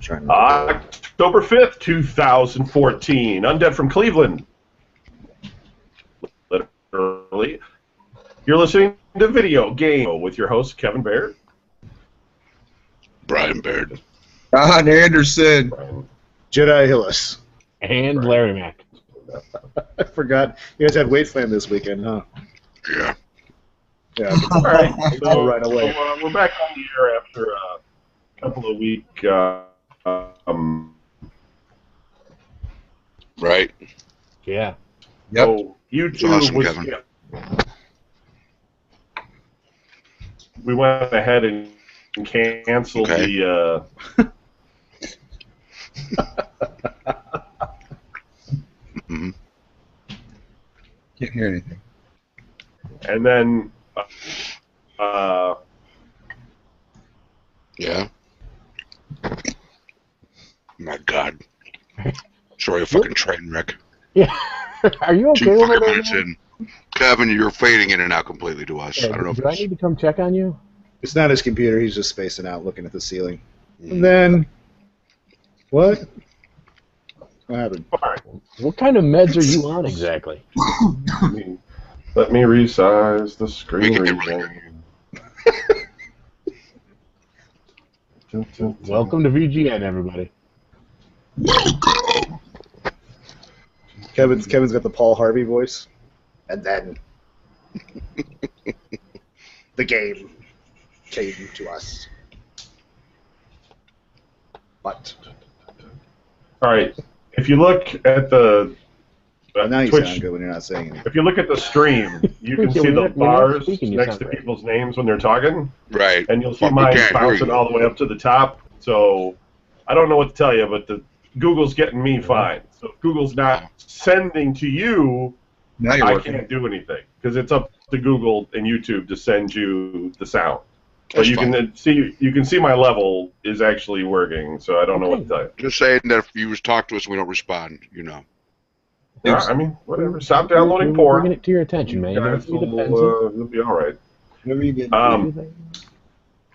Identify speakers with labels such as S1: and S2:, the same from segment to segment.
S1: Trying
S2: October 5th, 2014. Undead from Cleveland. Literally. You're listening to Video Game with your host, Kevin Baird.
S3: Brian Baird.
S1: Don Anderson.
S2: Brian.
S1: Jedi Hillis.
S4: And Larry Mack.
S1: I forgot. You guys had Weight Slam this weekend, huh?
S3: Yeah.
S1: Yeah.
S2: All right. So,
S1: right away.
S2: we're back on the air after a couple of weeks.
S3: Right.
S4: Yeah.
S1: Yep.
S2: So YouTube
S3: awesome,
S2: was.
S3: Kevin.
S2: Yeah. We went ahead and canceled the.
S3: Mm-hmm.
S1: Can't hear anything.
S2: And then.
S3: Yeah. My God. Sorry, a fucking train wreck.
S4: Yeah. Are you okay
S3: 2
S4: over
S3: fucking
S4: there?
S3: minutes in. Kevin, you're fading in and out completely to us.
S4: Yeah,
S3: I don't know if
S4: do I
S3: it's...
S4: need to come check on you?
S1: It's not his computer. He's just spacing out, looking at the ceiling.
S3: Mm.
S1: And then, what? What happened?
S4: What kind of meds are you on exactly?
S2: Let me resize the screen.
S3: We can get rid of
S4: Welcome to VGN, everybody.
S1: Kevin's got the Paul Harvey voice. And then the game came to us. But
S2: All right. If you look at the
S1: now you
S2: Twitch,
S1: sound good when you're not saying anything.
S2: if you look at the stream, you can
S4: Yeah,
S2: see
S4: when
S2: the
S4: you're not
S2: bars
S4: speaking, you
S2: next
S4: sound
S2: to
S4: great.
S2: people's names when they're talking,
S3: Right.
S2: and you'll see
S3: Well, we
S2: mine
S3: can't hear
S2: bouncing
S3: you.
S2: all the way up to the top. So I don't know what to tell you, but the Google's getting me fine. So if Google's not sending to you,
S1: Now you're
S2: I
S1: working.
S2: can't do anything because it's up to Google and YouTube to send you the sound. But
S3: That's
S2: you
S3: fine.
S2: can see my level is actually working. So I don't know what to tell you.
S3: Just saying that if you talk to us and we don't respond, you know.
S2: All right, I mean, whatever. Stop downloading
S4: We're bringing
S2: porn.
S4: it to your attention, man. You don't
S2: Guys
S4: see the
S2: you'll be all right.
S1: Whatever you get.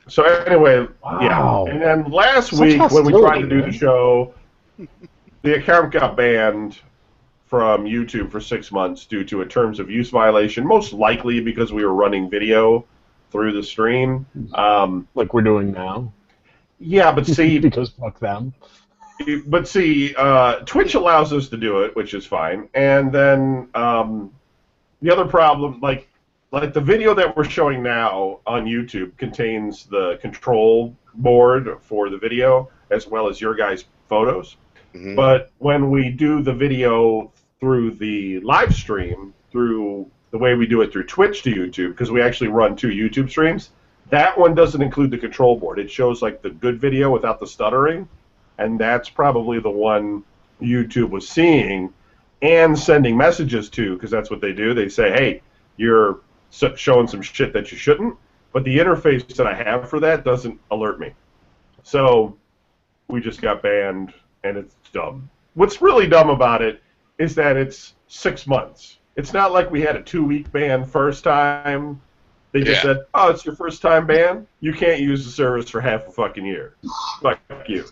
S2: So anyway, yeah.
S4: Wow.
S2: And then last
S4: Such
S2: week when we tried
S4: hostility,
S2: to do
S4: man.
S2: the show, the account got banned from YouTube for 6 months due to a terms of use violation, most likely because we were running video through the stream.
S4: Like we're doing now.
S2: Yeah, but see,
S4: Because fuck them.
S2: Twitch allows us to do it, which is fine. And then the other problem, like the video that we're showing now on YouTube contains the control board for the video as well as your guys' photos.
S3: Mhm.
S2: But when we do the video through the live stream, through the way we do it through Twitch to YouTube, because we actually run 2 YouTube streams, that one doesn't include the control board. It shows like the good video without the stuttering. And that's probably the one YouTube was seeing and sending messages to, because that's what they do. They say, hey, you're showing some shit that you shouldn't, but the interface that I have for that doesn't alert me. So we just got banned, and it's dumb. What's really dumb about it is that it's 6 months. It's not like we had a 2-week ban first time. They just
S3: Yeah.
S2: said, oh, it's your first time ban? You can't use the service for half a fucking year. Fuck you.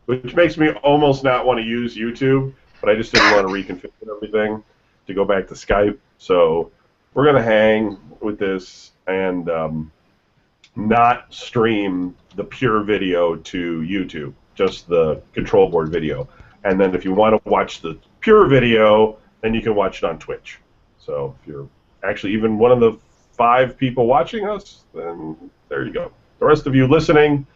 S2: Which makes me almost not want to use YouTube, but I just didn't want to reconfigure everything to go back to Skype. So we're going to hang with this and not stream the pure video to YouTube, just the control board video. And then if you want to watch the pure video, then you can watch it on Twitch. So if you're actually even one of the 5 people watching us, then there you go. The rest of you listening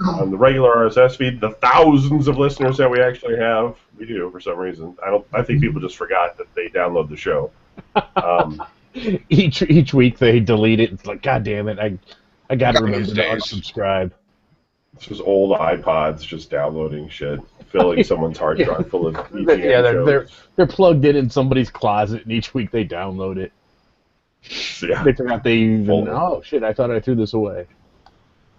S2: on the regular RSS feed, the thousands of listeners that we actually have, we do for some reason. I think people just forgot that they download the show.
S4: Each week they delete it. It's like, God damn it, I got to remember to
S3: days.
S4: unsubscribe.
S2: It's just old iPods just downloading shit, filling someone's hard drive full of VPN
S4: Yeah,
S2: shows.
S4: they're plugged in somebody's closet, and each week they download it.
S2: Yeah,
S4: They forgot they even.
S2: Full.
S4: Oh shit! I thought I threw this away.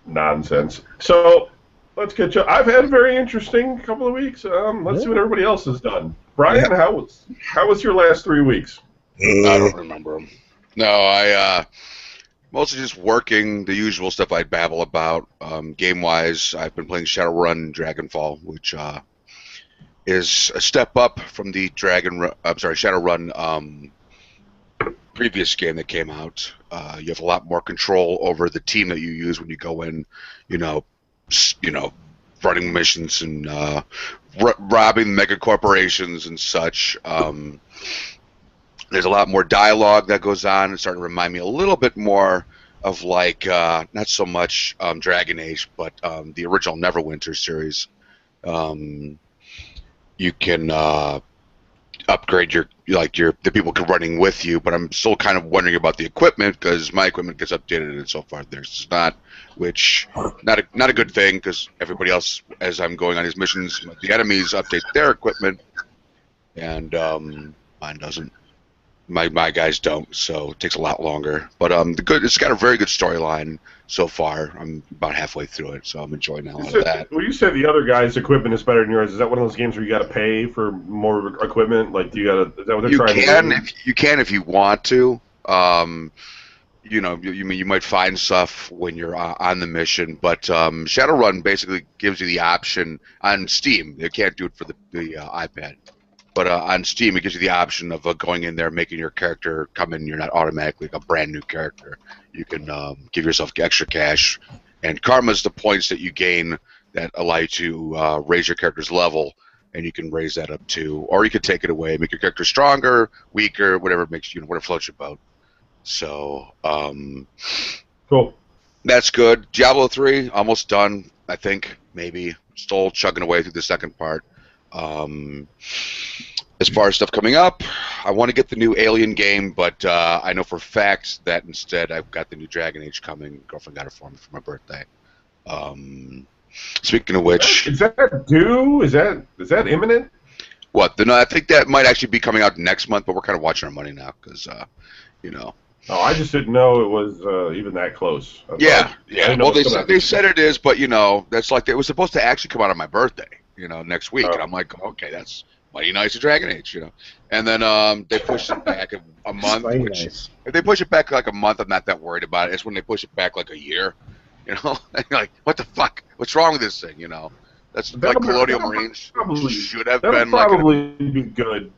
S2: nonsense. So let's get you. I've had a very interesting couple of weeks. Let's see what everybody else has done. Brian, how was your last 3 weeks?
S3: I don't remember them. No, Mostly just working, the usual stuff I babble about. Game-wise, I've been playing Shadowrun Dragonfall, which is a step up from the Shadowrun previous game that came out. You have a lot more control over the team that you use when you go in, running missions and robbing mega corporations and such. There's a lot more dialogue that goes on. It's starting to remind me a little bit more of not so much Dragon Age, but the original Neverwinter series. You can upgrade the people running with you, but I'm still kind of wondering about the equipment because my equipment gets updated and so far theirs not, which not a good thing because everybody else, as I'm going on these missions, the enemies update their equipment and mine doesn't. My guys don't, so it takes a lot longer. But it's got a very good storyline so far. I'm about halfway through it, so I'm enjoying a lot of that.
S2: Well, you said the other guy's equipment is better than yours. Is that one of those games where you got to pay for more equipment? Like, do you got to? Is that what they're trying to do?
S3: You can if you want to. You might find stuff when you're on the mission, but Shadowrun basically gives you the option on Steam. They can't do it for the iPad. But on Steam, it gives you the option of going in there, making your character come in. You're not automatically a brand new character. You can give yourself extra cash, and karma is the points that you gain that allow you to raise your character's level, and you can raise that up to, or you could take it away, make your character stronger, weaker, whatever makes whatever floats your boat. So,
S2: cool.
S3: That's good. Diablo 3 almost done. I think maybe still chugging away through the second part. As far as stuff coming up, I want to get the new Alien game, but I know for a fact that instead I've got the new Dragon Age coming. Girlfriend got it for me for my birthday. Speaking of which,
S2: is that due? Is that imminent?
S3: What? No, I think that might actually be coming out next month, but we're kind of watching our money now because,
S2: Oh, I just didn't know it was even that close.
S3: Yeah. Well, they said it is, but that's like it was supposed to actually come out on my birthday. Next week, and I'm like, okay, that's mighty nice of Dragon Age, And then they pushed it back a month. If they push it back like a month, I'm not that worried about it. It's when they push it back like a year, like what the fuck? What's wrong with this thing? That's like Colonial Marines should have been
S2: probably be good.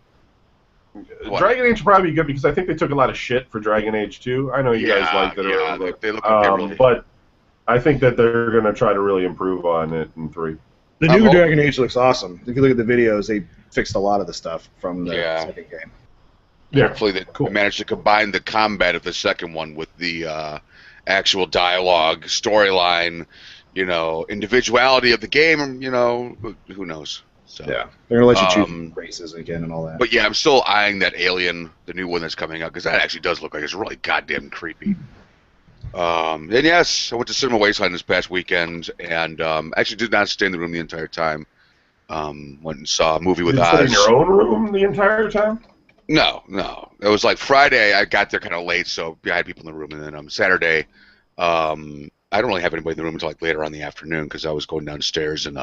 S2: What? Dragon Age would probably be good because I think they took a lot of shit for Dragon Age 2. I know you guys liked it earlier,
S3: they look like they really...
S2: but I think that they're going to try to really improve on it in 3.
S1: The new Dragon Age looks awesome. If you look at the videos, they fixed a lot of the stuff from the second game.
S3: Yeah. Hopefully they managed to combine the combat of the second one with the actual dialogue, storyline, individuality of the game, who knows. So,
S1: yeah, they're going to let you choose races again and all that.
S3: But yeah, I'm still eyeing that Alien, the new one that's coming out, because that actually does look like it's really goddamn creepy. And yes, I went to Cinema Wasteland this past weekend, and actually did not stay in the room the entire time. Went and saw a movie with Oz.
S2: Did you stay in your own room the entire time?
S3: No. It was like Friday. I got there kind of late, so I had people in the room, and then Saturday, I don't really have anybody in the room until like later on in the afternoon because I was going downstairs and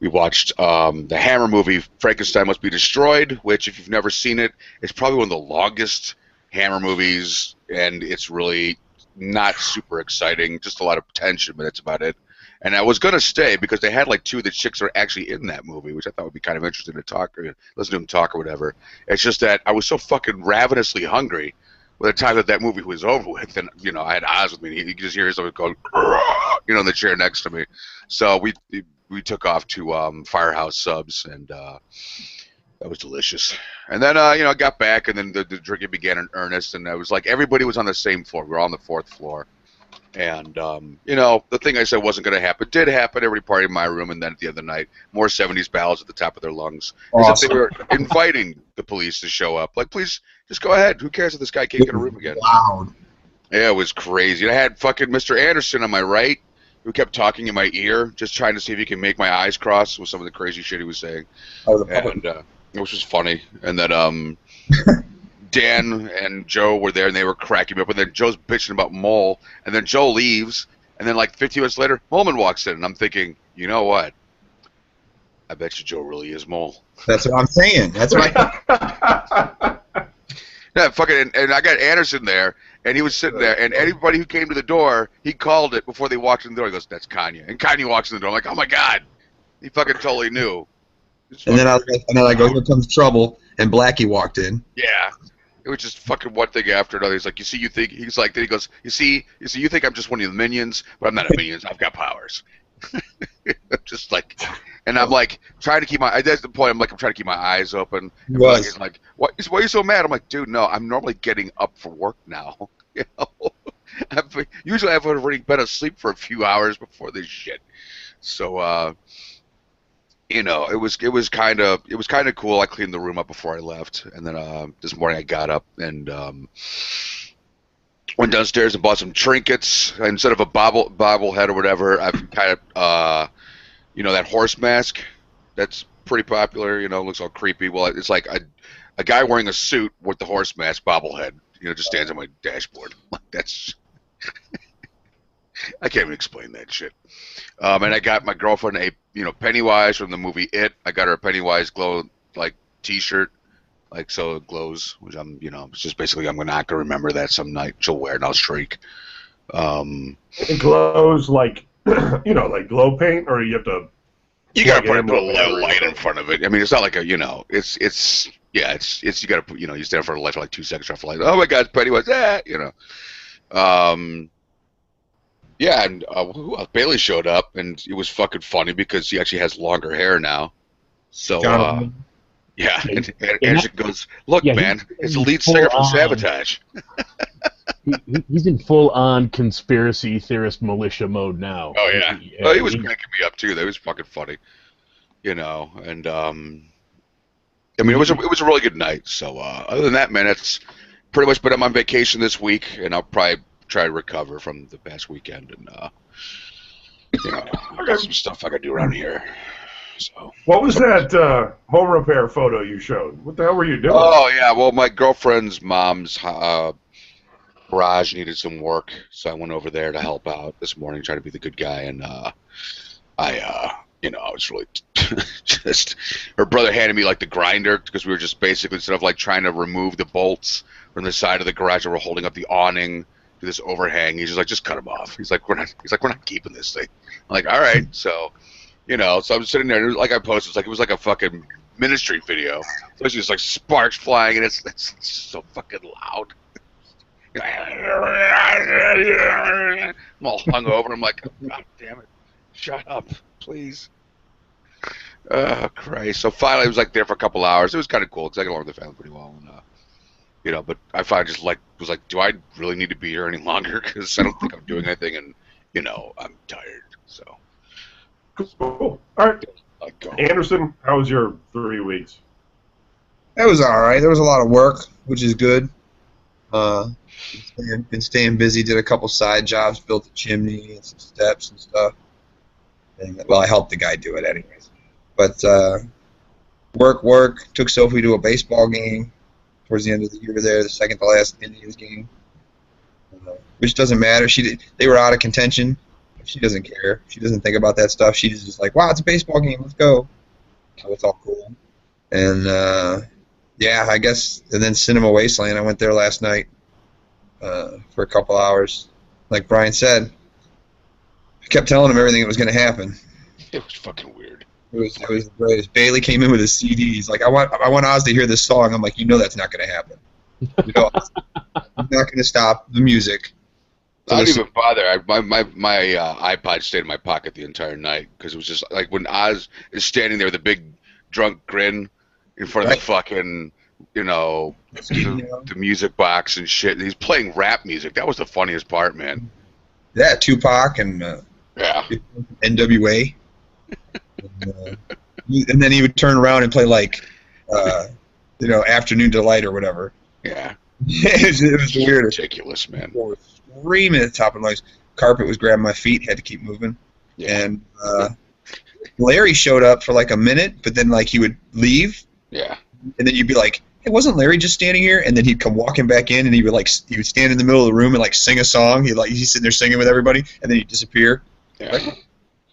S3: we watched the Hammer movie, Frankenstein Must Be Destroyed, which if you've never seen it, it's probably one of the longest Hammer movies, and it's really not super exciting, just a lot of tension, but that's about it. And I was going to stay because they had like 2 of the chicks that are actually in that movie, which I thought would be kind of interesting to talk or listen to them talk or whatever. It's just that I was so fucking ravenously hungry by the time that movie was over with, and I had Oz with me. You could just hear someone going, in the chair next to me. So we took off to Firehouse Subs, and that was delicious. And then I got back, and then the drinking began in earnest, and I was like everybody was on the same floor. We were on the 4th floor. And, the thing I said wasn't going to happen did happen. Everybody partied in my room, and then at the end of the night, more 70s ballads at the top of their lungs. Awesome. As if they were inviting the police to show up. Like, please, just go ahead. Who cares if this guy can't get a room again?
S1: Wow.
S3: Yeah, it was crazy. I had fucking Mr. Anderson on my right, who kept talking in my ear, just trying to see if he can make my eyes cross with some of the crazy shit he was saying. Which was funny. And then, Dan and Joe were there, and they were cracking me up. And then Joe's bitching about Mole, and then Joe leaves, and then like 15 minutes later, Holman walks in, and I'm thinking, you know what? I bet you Joe really is Mole.
S5: That's what I'm saying. That's right.
S3: Yeah, fucking, and I got Anderson there, and he was sitting there, and anybody who came to the door, he called it before they walked in the door. He goes, "That's Kanye," and Kanye walks in the door. I'm like, "Oh my god!" He fucking totally knew.
S5: And then I go, "Here comes trouble," and Blackie walked in.
S3: Yeah. It was just fucking one thing after another. He's like, you see, you think he's like, then he goes, you see, you think I'm just one of the minions, but I'm not a minion. I've got powers. Just like, and I'm like trying to keep my. That's the point. I'm trying to keep my eyes open. He's like, why are you so mad? I'm like, dude, no, I'm normally getting up for work now. You know, usually I've already been asleep for a few hours before this shit. So, you know, it was kind of cool. I cleaned the room up before I left, and then this morning I got up and went downstairs and bought some trinkets instead of a bobblehead or whatever. I've kind of you know, that horse mask that's pretty popular. You know, looks all creepy. Well, it's like a guy wearing a suit with the horse mask bobblehead. You know, just stands on my dashboard. That's I can't even explain that shit. And I got my girlfriend a Pennywise from the movie It. I got her a Pennywise glow T-shirt, so it glows. Which it's just basically I'm not gonna remember that some night she'll wear it and I'll shriek.
S2: It glows like like glow paint, or you have to.
S3: You gotta put a little light in front of it. I mean, it's not like it's you gotta put you stand for the light for like 2 seconds for light. Oh my God, it's Pennywise! Yeah, and Bailey showed up, and it was fucking funny because he actually has longer hair now. So, yeah, and she goes, "Look, man, it's the lead singer from Sabotage."
S4: He's in full-on conspiracy theorist militia mode now.
S3: Oh yeah, he was cracking me up too. That was fucking funny, and I mean, it was a really good night. So, other than that, man, it's pretty much been on vacation this week, and I'll probably try to recover from the past weekend, and I got some stuff I got to do around here. So.
S2: What was that home repair photo you showed? What the hell were you doing?
S3: Oh yeah, well my girlfriend's mom's garage needed some work, so I went over there to help out this morning, try to be the good guy, and I was really just her brother handed me like the grinder because we were just basically instead of like trying to remove the bolts from the side of the garage that were holding up the awning. This overhang, he's just like, just cut them off. He's like, we're not keeping this thing. I'm like, all right, so so I'm sitting there, like I posted, it was like a fucking ministry video. So it's just like sparks flying, and it's so fucking loud. I'm all hungover. I'm like, God damn it, shut up, please. Oh Christ! So finally, I was like there for a couple hours. It was kind of cool because I get along with the family pretty well, and but I finally just was like, do I really need to be here any longer? Because I don't think I'm doing anything, and I'm tired. So
S2: cool. All right, Anderson, how was your 3 weeks?
S5: That was all right. There was a lot of work, which is good. Been staying busy. Did a couple side jobs. Built a chimney and some steps and stuff. And, well, I helped the guy do it anyways. But work. Took Sophie to a baseball game towards the end of the year there, the second to last Indians game, which doesn't matter. They were out of contention. She doesn't care. She doesn't think about that stuff. She's just like, wow, it's a baseball game. Let's go. So it's all cool. And, yeah, I guess, and then Cinema Wasteland, I went there last night for a couple hours. Like Brian said, I kept telling him everything that was going to happen.
S3: It was fucking weird.
S5: It was the greatest. Bailey came in with his CDs. Like, I want Oz to hear this song. I'm like, that's not going to happen. He's not going to stop the music.
S3: I don't even bother. My iPod stayed in my pocket the entire night because it was just like when Oz is standing there with a big drunk grin in front of the fucking, the music box and shit. And he's playing rap music. That was the funniest part, man.
S5: Yeah, Tupac and NWA. And then he would turn around and play like, Afternoon Delight or whatever.
S3: Yeah.
S5: it was the weirdest.
S3: Ridiculous, man.
S5: Screaming at the top of the lungs. Carpet was grabbing my feet. Had to keep moving. Yeah. And Larry showed up for like a minute, but then like he would leave.
S3: Yeah.
S5: And then you'd be like, hey, wasn't Larry just standing here? And then he'd come walking back in, and he would stand in the middle of the room and like sing a song. He's sitting there singing with everybody, and then he'd disappear.
S3: Yeah.
S5: Like,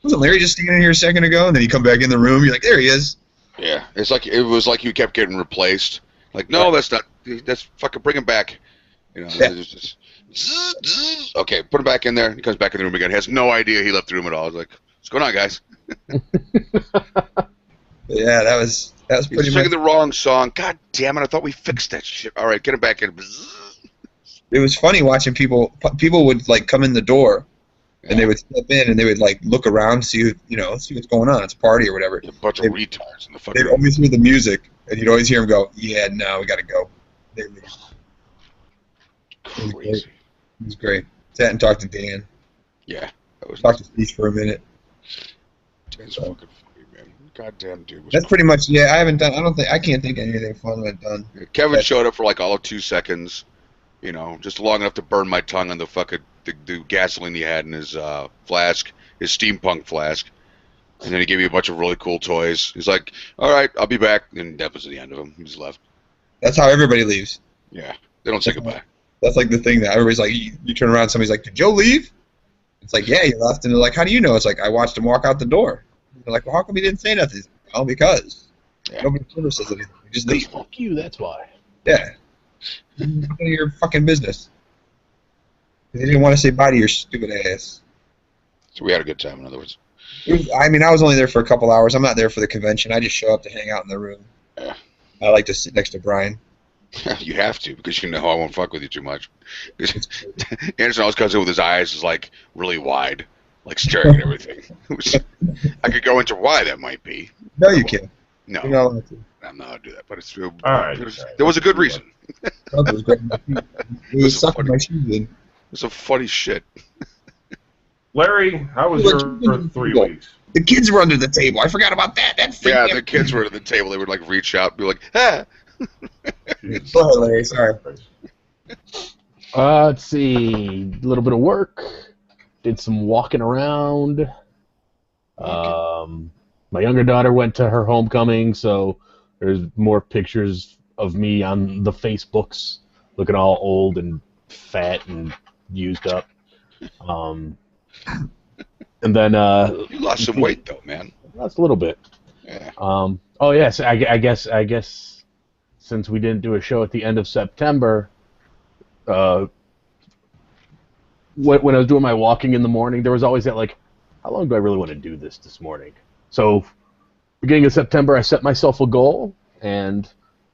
S5: wasn't Larry just standing here a second ago? And then he'd come back in the room. You're like, there he is.
S3: Yeah. It was like you kept getting replaced. Like, no, that's not. That's fucking bring him back. You know,
S5: Yeah.
S3: it's just, okay, put him back in there. He comes back in the room again. He has no idea he left the room at all. I was like, what's going on, guys?
S5: Yeah, that was
S3: He's
S5: pretty
S3: singing
S5: much.
S3: the wrong song. God damn it! I thought we fixed that shit. All right, get him back in.
S5: It was funny watching people. People would like come in the door, and they would step in and they would like look around, see see what's going on. It's a party or whatever.
S3: A bunch of retards in the fucking.
S5: They'd always hear the music, and you'd always hear them go, "Yeah, no, we gotta go." They'd leave.
S3: Crazy.
S5: It was great. Sat and talked to Dan.
S3: Yeah, that was.
S5: Talked to Steve for a minute.
S3: Dan's fucking funny, man. Goddamn dude. Was
S5: That's pretty much. Yeah, I haven't done. I can't think of anything fun I've done.
S3: Kevin showed up for like all of 2 seconds, you know, just long enough to burn my tongue on the fucking the gasoline he had in his flask, his steampunk flask, and then he gave me a bunch of really cool toys. He's like, "All right, I'll be back," and that was the end of him. He just left.
S5: That's how everybody leaves.
S3: Yeah, they don't say goodbye.
S5: That's like the thing that everybody's like. You turn around, somebody's like, "Did Joe leave?" It's like, "Yeah, he left," and they're like, "How do you know?" It's like, "I watched him walk out the door." They're like, "Well, how come he didn't say nothing?" Well, because
S3: Yeah.
S5: nobody ever says anything. You just leave.
S4: Fuck you, that's why.
S5: Yeah. None of your fucking business. They didn't want to say bye to your stupid ass.
S3: So we had a good time, in other words.
S5: I mean, I was only there for a couple hours. I'm not there for the convention. I just show up to hang out in the room.
S3: Yeah.
S5: I like to sit next to Brian.
S3: You have to, because you know I won't fuck with you too much. Anderson always comes in with his eyes is like really wide, like staring at everything. I could go into why that might be.
S5: No, you can't.
S3: No,
S5: You're not allowed to.
S3: I'm not gonna do that. But it's
S2: All right.
S3: there was a good reason.
S5: Oh, it was great. It was sucking my shoes in.
S3: It's some funny shit.
S2: Larry, how was your 3 weeks?
S5: The kids were under the table. I forgot about that. That's
S3: Yeah, the kids were at the table. They would like reach out, and be like, "Ah."
S5: Go ahead, Larry. Sorry.
S4: Let's see. A little bit of work. Did some walking around. My younger daughter went to her homecoming, so there's more pictures of me on the Facebooks, looking all old and fat and used up. And then
S3: You lost some weight though, man.
S4: that's a little bit.
S3: Yeah.
S4: Oh yes, I guess since we didn't do a show at the end of September, when I was doing my walking in the morning, there was always that like, how long do I really want to do this morning? So, beginning of September, I set myself a goal, and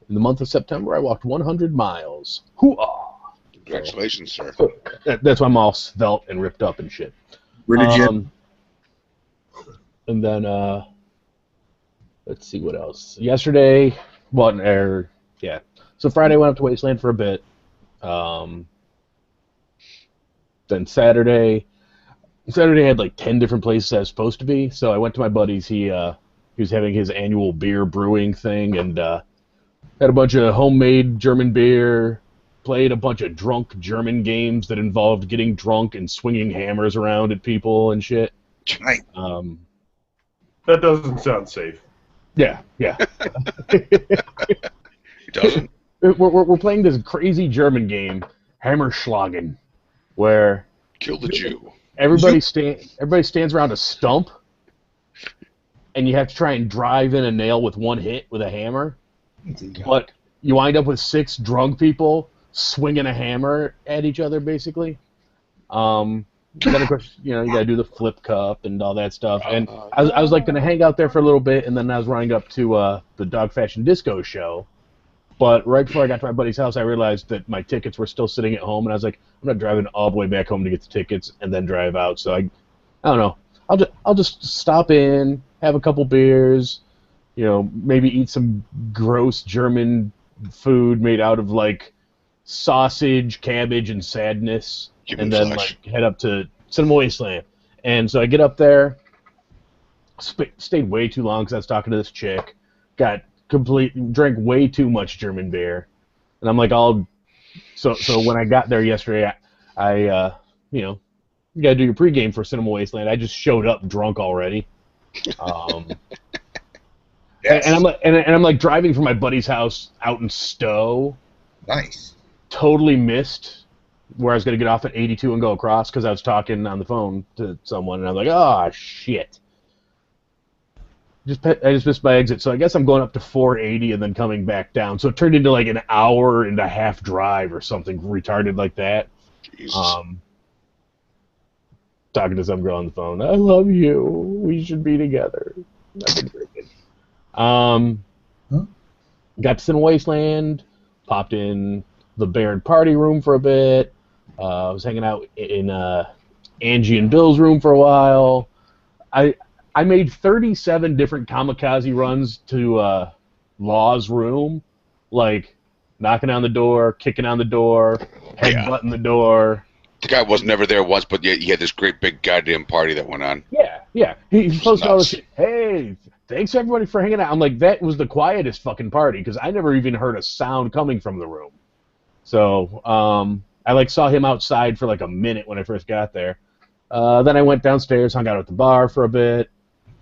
S4: in the month of September, I walked 100 miles. Hoo-ah!
S3: Congratulations, sir.
S4: So, that's why I'm all svelte and ripped up and shit.
S5: Where did you?
S4: And then, let's see what else. Yesterday, yeah. So Friday, I went up to Wasteland for a bit. Then Saturday had like 10 different places I was supposed to be. So I went to my buddy's. He was having his annual beer brewing thing, and had a bunch of homemade German beer. Played a bunch of drunk German games that involved getting drunk and swinging hammers around at people and shit.
S5: Right.
S2: That doesn't sound safe.
S4: Yeah.
S3: It doesn't.
S4: We're playing this crazy German game, Hammerschlagen, where
S3: Kill the Jew.
S4: everybody stands around a stump, and you have to try and drive in a nail with one hit with a hammer. But you wind up with 6 drunk people swinging a hammer at each other, basically. Then of course, you gotta do the flip cup and all that stuff. And I was like gonna hang out there for a little bit, and then I was running up to the Dog Fashion Disco show. But right before I got to my buddy's house, I realized that my tickets were still sitting at home, and I was like, I'm not driving all the way back home to get the tickets and then drive out. So I don't know. I'll just stop in, have a couple beers, maybe eat some gross German food made out of like sausage, cabbage, and sadness, and then like head up to Cinema Wasteland. And so I get up there, stayed way too long because I was talking to this chick, drank way too much German beer, and I'm like, so when I got there yesterday, I you gotta do your pregame for Cinema Wasteland. I just showed up drunk already.
S5: Yes.
S4: And I'm like driving from my buddy's house out in Stowe.
S5: Nice.
S4: Totally missed where I was gonna get off at 82 and go across because I was talking on the phone to someone, and I was like, oh shit. I just missed my exit, so I guess I'm going up to 480 and then coming back down. So it turned into like an hour and a half drive or something retarded like that.
S3: Jesus.
S4: Talking to some girl on the phone. I love you. We should be together. I've been drinking. Got to Sin Wasteland. Popped in the Baron party room for a bit. Was hanging out in Angie and Bill's room for a while. I made 37 different kamikaze runs to Law's room, like knocking on the door, kicking on the door, headbutting the door.
S3: The guy was never there once, but yet he had this great big goddamn party that went on.
S4: Yeah. He posted all this shit. Hey, thanks everybody for hanging out. I'm like, that was the quietest fucking party because I never even heard a sound coming from the room. So I like saw him outside for like a minute when I first got there. Then I went downstairs, hung out at the bar for a bit,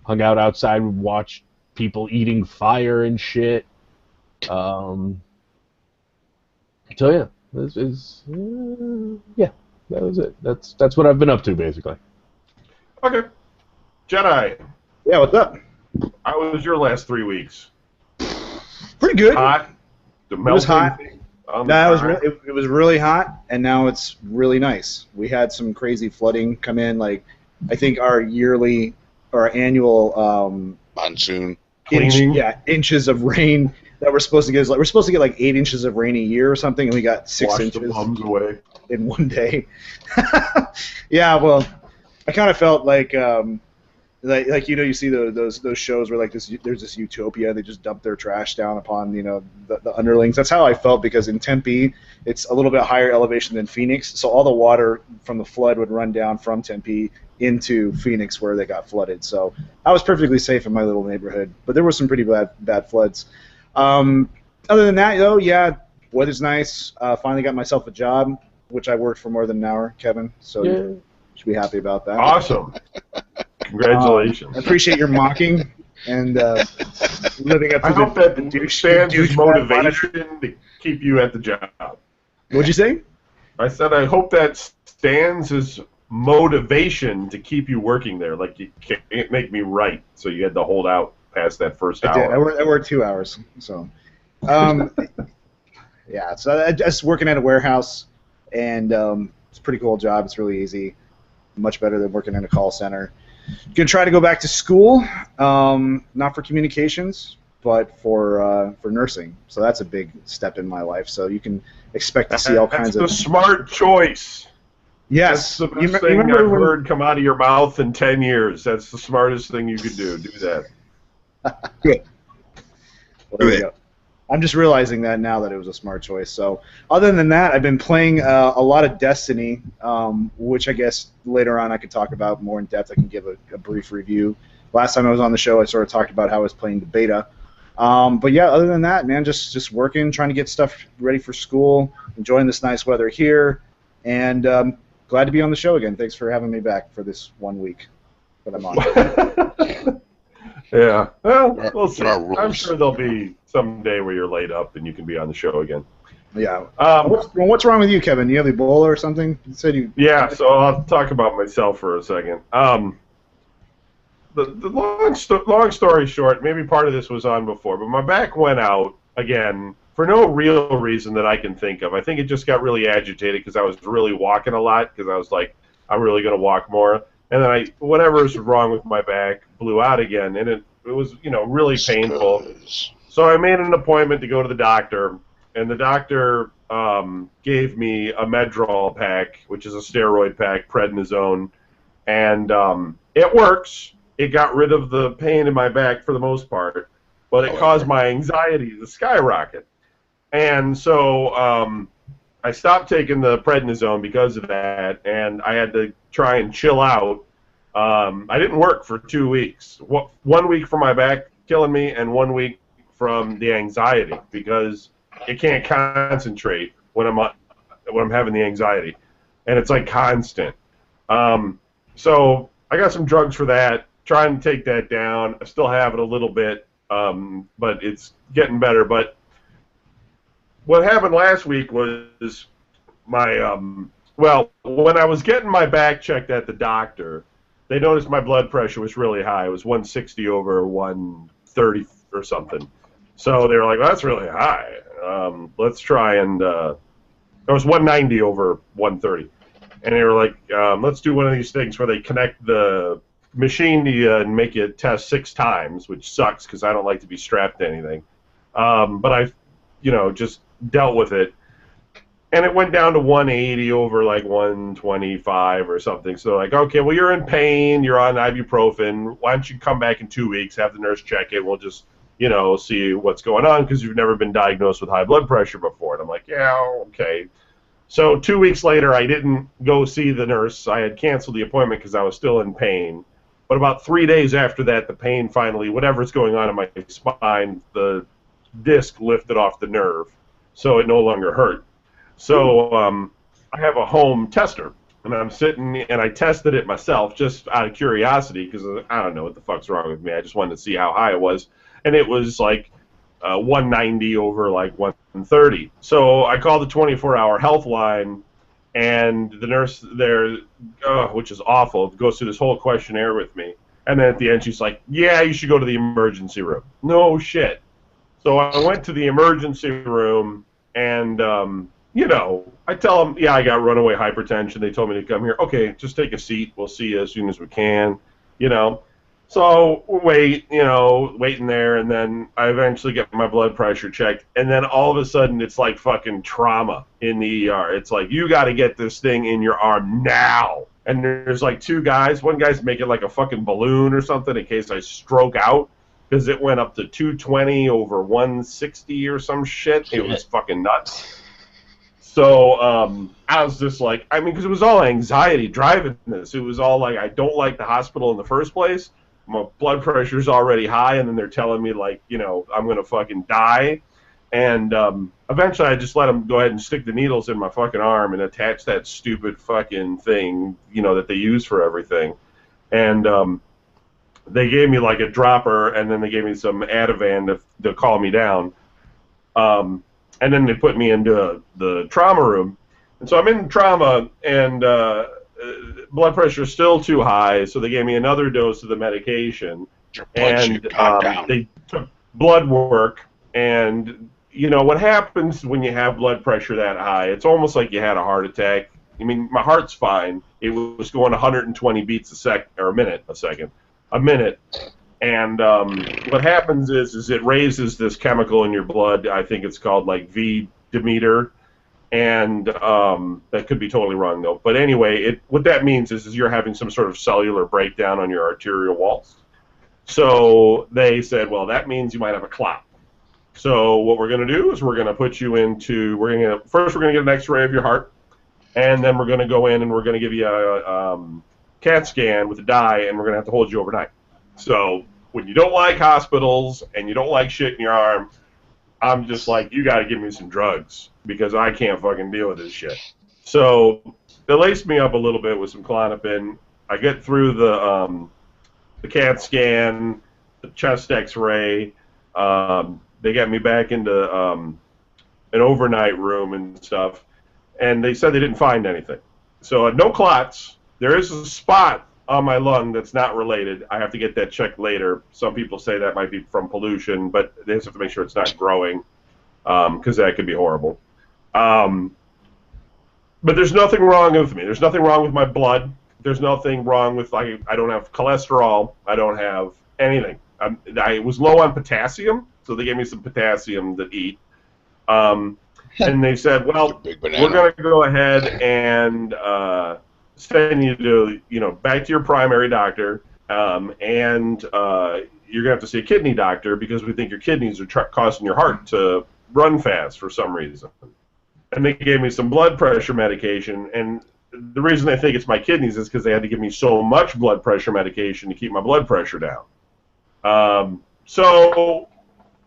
S4: hung out outside, watched people eating fire and shit. So yeah, this is that was it. That's what I've been up to basically.
S2: Okay, Jedi.
S1: Yeah, what's up?
S2: How was your last 3 weeks?
S1: Pretty good.
S2: Hot.
S1: It was hot.
S2: No,
S1: it was really hot, and now it's really nice. We had some crazy flooding come in. Like, I think our annual
S3: monsoon
S1: inches of rain that we're supposed to get. We're supposed to get like 8 inches of rain a year or something, and we got 6 inches
S2: the bums away
S1: in one day. Yeah, well, I kind of felt like you see those shows where like there's this utopia, they just dump their trash down upon the underlings. That's how I felt, because in Tempe it's a little bit higher elevation than Phoenix, so all the water from the flood would run down from Tempe into Phoenix where they got flooded. So I was perfectly safe in my little neighborhood, but there were some pretty bad floods. Other than that, though, yeah, weather's nice. Finally got myself a job, which I worked for more than an hour, Kevin. So you should be happy about that.
S2: Awesome. Congratulations.
S1: I appreciate your mocking and living up to
S2: I hope that stands as motivation to keep you at the job.
S1: What'd you say?
S2: I said I hope that stands as motivation to keep you working there. Like, you can't make me right, so you had to hold out past that first hour.
S1: I worked 2 hours. So, yeah. So I just working at a warehouse, and it's a pretty cool job. It's really easy, much better than working in a call center. Gonna try to go back to school, not for communications, but for nursing. So that's a big step in my life. So you can expect to see all kinds of.
S2: That's the smart choice.
S1: Yes.
S2: That's the best thing I've heard come out of your mouth in 10 years. That's the smartest thing you could do. Do that.
S1: Good. Well, there we go. I'm just realizing that now that it was a smart choice. So, other than that, I've been playing a lot of Destiny, which I guess later on I could talk about more in depth. I can give a brief review. Last time I was on the show, I sort of talked about how I was playing the beta. But yeah, other than that, man, just working, trying to get stuff ready for school, enjoying this nice weather here, and glad to be on the show again. Thanks for having me back for this 1 week that I'm on.
S2: Yeah, well, we'll see. I'm sure there'll be some day where you're laid up and you can be on the show again.
S1: Yeah. What's wrong with you, Kevin? You have Ebola or something? You said you.
S2: Yeah, so I'll talk about myself for a second. The long story short, maybe part of this was on before, but my back went out again for no real reason that I can think of. I think it just got really agitated because I was really walking a lot, because I was like, I'm really going to walk more. And then whatever's wrong with my back blew out again, and it was, really painful. So I made an appointment to go to the doctor, and the doctor gave me a Medrol pack, which is a steroid pack, prednisone, and it works. It got rid of the pain in my back for the most part, but it caused my anxiety to skyrocket. And so I stopped taking the prednisone because of that, and I had to try and chill out. I didn't work for 2 weeks. 1 week from my back killing me, and 1 week from the anxiety, because it can't concentrate when I'm having the anxiety, and it's like constant. So I got some drugs for that, trying to take that down. I still have it a little bit, but it's getting better. But what happened last week was my when I was getting my back checked at the doctor they noticed my blood pressure was really high. It was 160 over 130 or something. So they were like, well, that's really high. Let's try and it was 190 over 130. And they were like, let's do one of these things where they connect the machine to you and make you test 6 times, which sucks because I don't like to be strapped to anything. But I, just dealt with it. And it went down to 180 over like 125 or something. So like, okay, well, you're in pain. You're on ibuprofen. Why don't you come back in 2 weeks, have the nurse check it. We'll just, see what's going on because you've never been diagnosed with high blood pressure before. And I'm like, yeah, okay. So 2 weeks later, I didn't go see the nurse. I had canceled the appointment because I was still in pain. But about 3 days after that, the pain finally, whatever's going on in my spine, the disc lifted off the nerve, so it no longer hurt. So I have a home tester, and I'm sitting, and I tested it myself just out of curiosity because I don't know what the fuck's wrong with me. I just wanted to see how high it was, and it was like 190 over like 130. So I called the 24-hour health line, and the nurse there, which is awful, goes through this whole questionnaire with me, and then at the end she's like, yeah, you should go to the emergency room. No shit. So I went to the emergency room, and I tell them, yeah, I got runaway hypertension. They told me to come here. Okay, just take a seat. We'll see you as soon as we can, So wait, waiting there, and then I eventually get my blood pressure checked, and then all of a sudden it's like fucking trauma in the ER. It's like, you got to get this thing in your arm now. And there's like 2 guys. One guy's making like a fucking balloon or something in case I stroke out because it went up to 220 over 160 or some shit. It was fucking nuts. So I was just like, because it was all anxiety driving this. It was all like, I don't like the hospital in the first place. My blood pressure's already high, and then they're telling me, like, I'm going to fucking die. And eventually I just let them go ahead and stick the needles in my fucking arm and attach that stupid fucking thing, that they use for everything. And they gave me, like, a dropper, and then they gave me some Ativan to calm me down. And then they put me into the trauma room. And so I'm in trauma, and blood pressure is still too high, so they gave me another dose of the medication. And they took blood work, and, what happens when you have blood pressure that high, it's almost like you had a heart attack. My heart's fine. It was going 120 beats a minute. And what happens is it raises this chemical in your blood. I think it's called like V-Demeter, and that could be totally wrong though. But anyway, what that means is you're having some sort of cellular breakdown on your arterial walls. So they said, well, that means you might have a clot. So what we're going to do is we're going to put you into, first we're going to get an X-ray of your heart, and then we're going to go in and we're going to give you a CAT scan with a dye, and we're going to have to hold you overnight. So when you don't like hospitals and you don't like shit in your arm, I'm just like, you got to give me some drugs because I can't fucking deal with this shit. So they laced me up a little bit with some Klonopin. I get through the CAT scan, the chest X-ray. They got me back into an overnight room and stuff, and they said they didn't find anything. So no clots. There is a spot on my lung that's not related. I have to get that checked later. Some people say that might be from pollution, but they just have to make sure it's not growing because that could be horrible. But there's nothing wrong with me. There's nothing wrong with my blood. There's nothing wrong with, like, I don't have cholesterol. I don't have anything. I was low on potassium, so they gave me some potassium to eat. And they said, well, we're going to go ahead and send you to, back to your primary doctor, and you're going to have to see a kidney doctor because we think your kidneys are causing your heart to run fast for some reason. And they gave me some blood pressure medication, and the reason they think it's my kidneys is because they had to give me so much blood pressure medication to keep my blood pressure down. So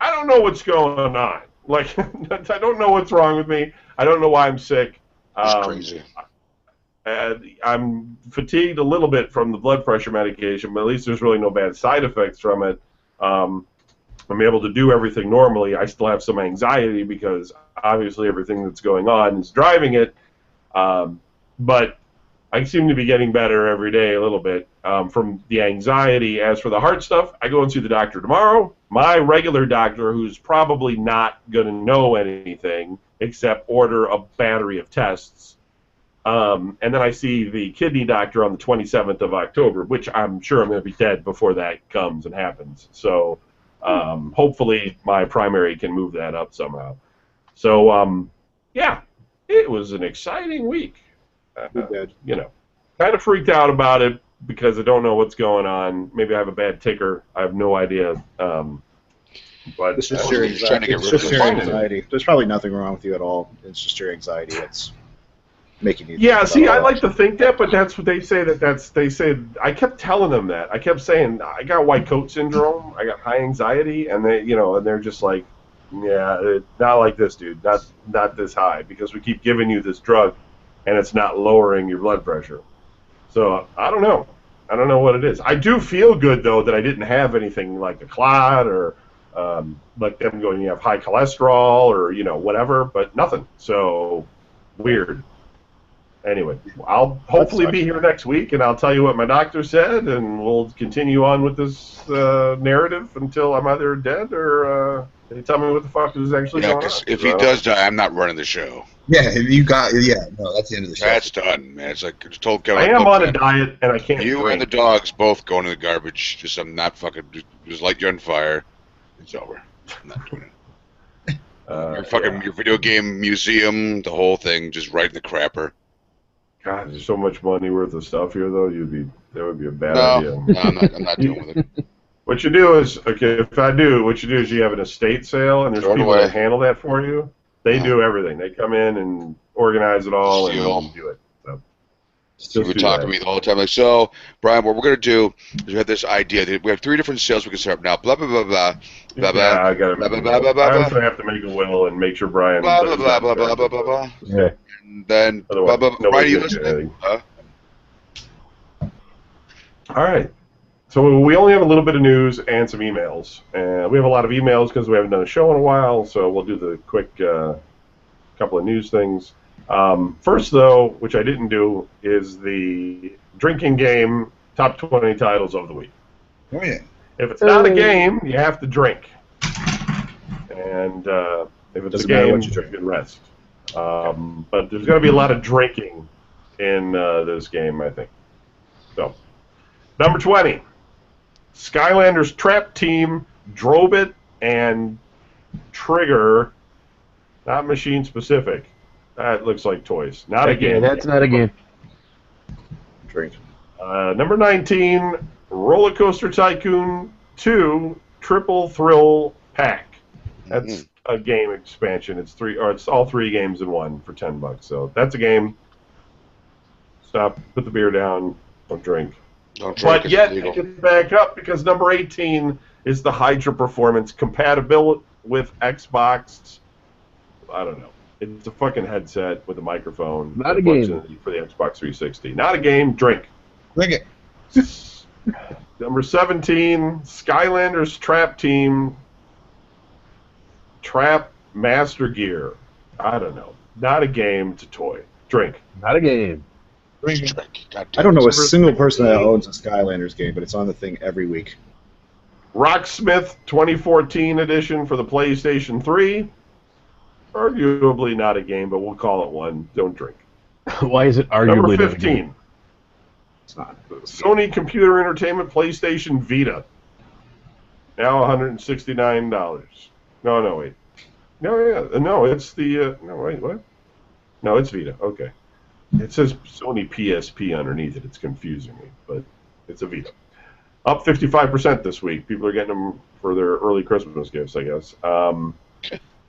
S2: I don't know what's going on. Like, I don't know what's wrong with me. I don't know why I'm sick.
S3: It's crazy.
S2: I'm fatigued a little bit from the blood pressure medication, but at least there's really no bad side effects from it. I'm able to do everything normally. I still have some anxiety because obviously everything that's going on is driving it. But I seem to be getting better every day a little bit from the anxiety. As for the heart stuff, I go and see the doctor tomorrow. My regular doctor, who's probably not going to know anything except order a battery of tests. And then I see the kidney doctor on the 27th of October, which I'm sure I'm going to be dead before that comes and happens. So hopefully my primary can move that up somehow. So, yeah, it was an exciting week. You know, kind of freaked out about it because I don't know what's going on. Maybe I have a bad ticker. I have no idea. But
S1: It's just your anxiety. It's just your anxiety. There's probably nothing wrong with you at all. It's just your anxiety that's making you.
S2: Yeah, see, I like to think that, but that's what they say. They say. I kept telling them that. I kept saying I got white coat syndrome. I got high anxiety, and they're just like, yeah, not like this, dude. Not this high, because we keep giving you this drug, and it's not lowering your blood pressure. So I don't know. I don't know what it is. I do feel good though that I didn't have anything like a clot or like them going, you have high cholesterol or whatever, but nothing. So weird. Anyway, I'll hopefully be here next week, and I'll tell you what my doctor said, and we'll continue on with this narrative until I'm either dead or they tell me what the fuck is actually going on.
S3: Yeah, because if he does die, I'm not running the show.
S5: Yeah, that's the end of the show.
S3: That's done, man. It's like I just told Kevin.
S2: I am on a diet, and I can't
S3: You
S2: drink.
S3: and the dogs both going in the garbage. Just I'm not fucking. Just light you on fire. It's over. I'm not doing it. Your video game museum, the whole thing, just right in the crapper.
S2: God, there's so much money worth of stuff here, though. That would be a bad idea.
S3: No, I'm not dealing with it.
S2: What you do is, if I do, what you do is you have an estate sale, and there's people that handle that for you. They do everything. They come in and organize it all and do it. So,
S3: you were talking to me the whole time, like, so, Brian, what we're going to do is we have this idea that we have 3 different sales we can set up now, blah, blah, blah, blah, blah, blah,
S2: I got to
S3: blah, blah, blah, blah, blah,
S2: I'm going to have to make a will and make sure Brian
S3: blah, blah, blah, blah, blah, blah, blah, blah.
S4: Yeah.
S3: And then,
S2: otherwise,
S3: blah, blah, blah. Brian, are you listening? Huh?
S2: All right. So we only have a little bit of news and some emails. We have a lot of emails because we haven't done a show in a while, so we'll do the quick couple of news things. First, though, which I didn't do, is the drinking game top 20 titles of the week.
S5: Oh, yeah.
S2: If it's not a game, you have to drink. And if it's a game, you can rest. But there's going to be a lot of drinking in this game, I think. So, number 20. Skylanders Trap Team, Drobit, and Trigger, not machine specific. That looks like toys. Not a game.
S4: That's not a game.
S1: Drink.
S2: Number 19, Roller Coaster Tycoon 2 Triple Thrill Pack. That's a game expansion. It's all 3 games in one for $10. So that's a game. Stop. Put the beer down. Don't drink.
S3: Don't drink.
S2: But yet, it gets back up because number 18 is the Hydra Performance, compatible with Xbox. I don't know. It's a fucking headset with a microphone.
S4: Not a game.
S2: For the Xbox 360. Not a game. Drink.
S5: Drink it.
S2: Number 17, Skylanders Trap Team, Trap Master Gear. I don't know. Not a game. It's a toy. Drink.
S4: Not a game.
S1: I don't know a single person that owns a Skylanders game, but it's on the thing every week.
S2: Rocksmith 2014 edition for the PlayStation 3. Arguably not a game, but we'll call it one. Don't drink.
S4: Why is it arguably
S2: Number
S4: not a
S2: 15.
S4: game?
S1: It's not.
S2: Sony Computer Entertainment PlayStation Vita. Now $169. No, wait. No, it's the... no, wait, what? No, it's Vita. Okay. It says Sony PSP underneath it. It's confusing me, but it's a Vita. Up 55% this week. People are getting them for their early Christmas gifts, I guess.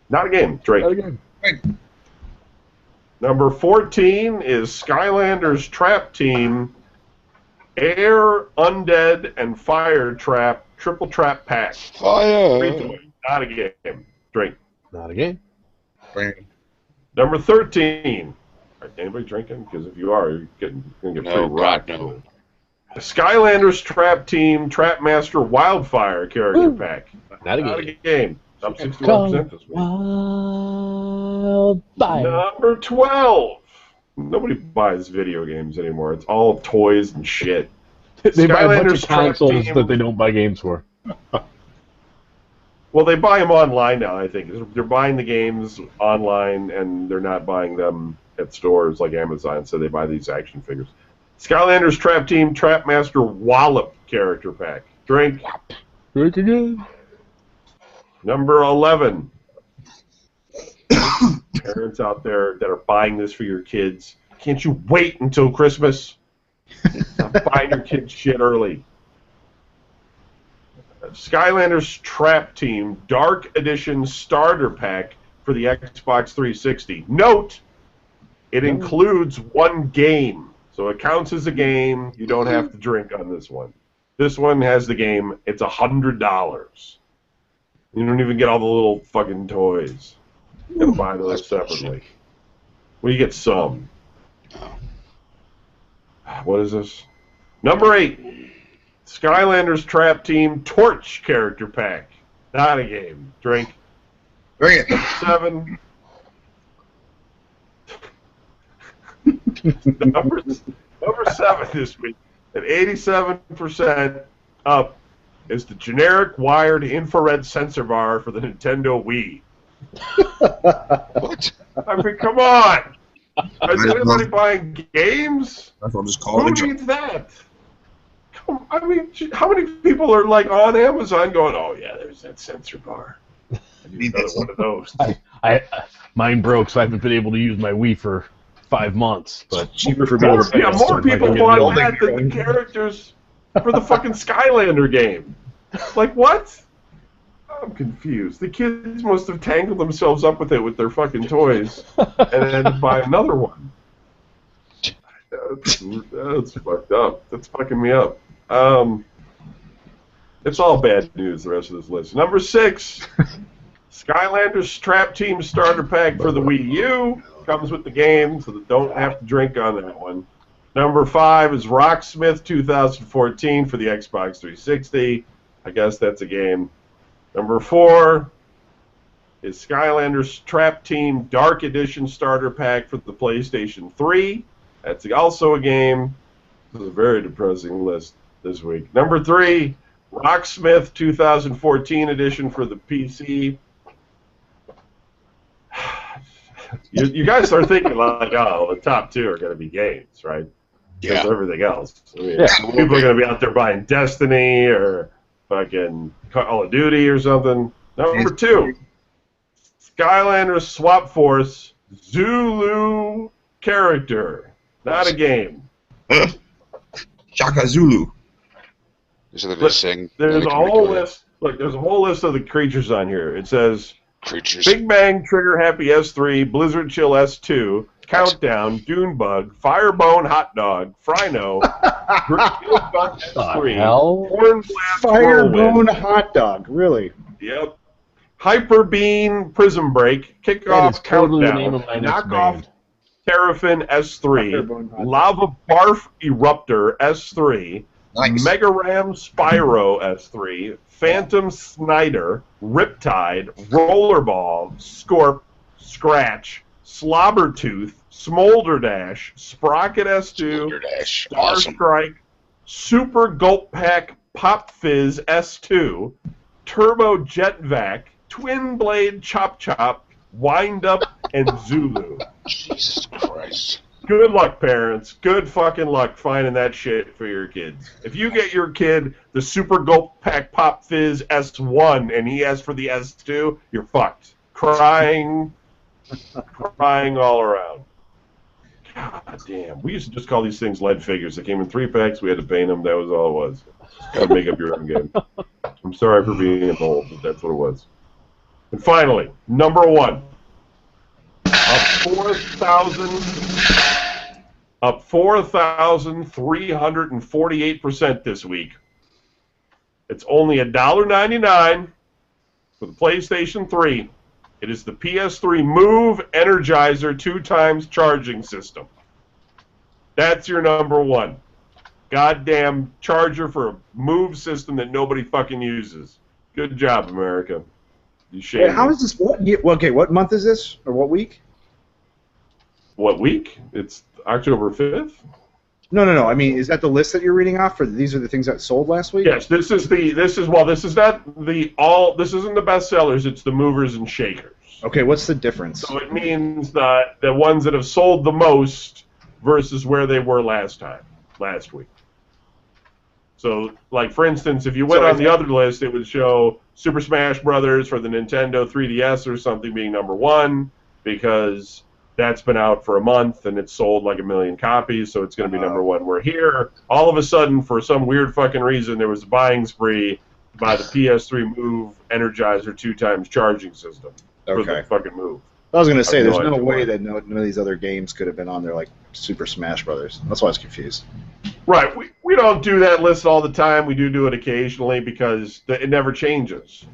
S2: Not a game. Drake.
S4: Not a game.
S2: Number 14 is Skylanders Trap Team, Air, Undead, and Fire Trap Triple Trap Pack.
S3: Fire.
S2: Not a game. Drink.
S4: Not a game.
S5: Drink.
S2: Number 13. Anybody drinking? Because if you are, you're going to get pretty rocked.
S3: No.
S2: Skylanders Trap Team Trap Master Wildfire character pack.
S4: Not a
S2: Not
S4: game.
S2: a game. Up 61% this week.
S4: Wildfire.
S2: Number 12. Nobody buys video games anymore. It's all toys and shit.
S4: They buy a bunch of
S2: Skylanders Trap
S4: consoles
S2: Team-
S4: that they don't buy games for.
S2: Well, they buy them online now, I think. They're buying the games online, and they're not buying them at stores like Amazon, so they buy these action figures. Skylanders Trap Team Trapmaster Wallop character pack. Drink.
S4: Drink again.
S2: Number 11. Parents out there that are buying this for your kids, can't you wait until Christmas? Stop buying your kids shit early. Skylanders Trap Team Dark Edition Starter Pack for the Xbox 360. Note, it includes one game, so it counts as a game. You don't have to drink on this one. This one has the game. It's $100. You don't even get all the little fucking toys. You have to buy those separately. Well, you get some. What is this? Number 8. Skylanders Trap Team Torch character pack. Not a game. Drink.
S5: Bring it.
S2: Number 7. number 7 this week at 87% up is the generic wired infrared sensor bar for the Nintendo Wii.
S3: What?
S2: I mean, come on! Is anybody buying games?
S5: I'll just call
S2: Who
S5: it a
S2: needs that? I mean, how many people are like on Amazon going, "Oh yeah, there's that sensor bar. I need another one of those."
S4: Mine broke, so I haven't been able to use my Wii for 5 months. But
S1: Cheaper for people.
S2: More people bought that than the characters for the fucking Skylander game. Like what? I'm confused. The kids must have tangled themselves up with it with their fucking toys, and then had to buy another one. That's fucked up. That's fucking me up. It's all bad news, the rest of this list. Number 6, Skylanders Trap Team Starter Pack for the Wii U. Comes with the game, so they don't have to drink on that one. Number 5 is Rocksmith 2014 for the Xbox 360. I guess that's a game. Number 4 is Skylanders Trap Team Dark Edition Starter Pack for the PlayStation 3. That's also a game. This is a very depressing list this week. Number 3, Rocksmith 2014 edition for the PC. You guys are thinking like, oh, the top 2 are going to be games, right?
S3: Yeah.
S2: Because everything else. I mean,
S4: Yeah.
S2: people are going to be out there buying Destiny or fucking Call of Duty or something. Number 2, Skylanders Swap Force Zulu character. Not a game.
S5: Shaka Zulu.
S3: So they're just saying.
S2: There's a whole list. Look, there's a whole list of the creatures on here. It says
S3: Creatures.
S2: Big Bang Trigger Happy S3, Blizzard Chill S2, Countdown, Dunebug, Firebone Hot Dog, Frino, Greenfield Buck S3,
S4: hell?
S2: Hornblast
S1: Firebone
S2: Whirlwind.
S1: hot dog, really?
S2: Yep. Hyper Bean Prism Break,
S4: That
S2: Kickoff
S4: is totally the
S2: Countdown,
S4: name of my next
S2: Knockoff
S4: band.
S2: Terrafin S3,
S1: Firebone Hot Dog.
S2: Lava Barf Eruptor S3,
S5: Nice.
S2: Mega Ram Spyro S3, Phantom Snyder, Riptide, Rollerball, Scorp, Scratch, Slobbertooth, Smolder Dash, Sprocket S2,
S3: Dash.
S2: Star
S3: Awesome.
S2: Strike, Super Gulp Pack Pop Fizz S2, Turbo Jet Vac, Twin Blade Chop Chop, Wind Up, and Zulu.
S3: Jesus Christ.
S2: Good luck, parents. Good fucking luck finding that shit for your kids. If you get your kid the Super Gulp Pack Pop Fizz S1 and he asks for the S2, you're fucked. Crying all around. God damn. We used to just call these things lead figures. They came in 3-packs. We had to paint them. That was all it was. You had to make up your own game. I'm sorry for being old, but that's what it was. And finally, number 1. Up 4,348% this week. It's only $1.99 for the PlayStation 3. It is the PS3 Move Energizer 2x charging system. That's your number 1. Goddamn charger for a Move system that nobody fucking uses. Good job, America. You shame
S1: Wait, how
S2: me.
S1: is this? What? Okay, what month is this, or what week?
S2: What week? It's October 5th?
S1: No. I mean, is that the list that you're reading off? Or these are the things that sold last week?
S2: Yes, this isn't the bestsellers, it's the movers and shakers.
S1: Okay, what's the difference?
S2: So it means that the ones that have sold the most versus where they were last week. So, like, for instance, if you went on the other list, it would show Super Smash Brothers for the Nintendo 3DS or something being number one, because that's been out for a month and it's sold like 1 million copies, so it's going to be number one. We're here. All of a sudden, for some weird fucking reason, there was a buying spree by the PS3 Move Energizer 2x charging system for the fucking Move.
S1: I was going to say, there's no way that none of these other games could have been on there, like Super Smash Brothers. That's why I was confused.
S2: Right. We don't do that list all the time. We do it occasionally because it never changes.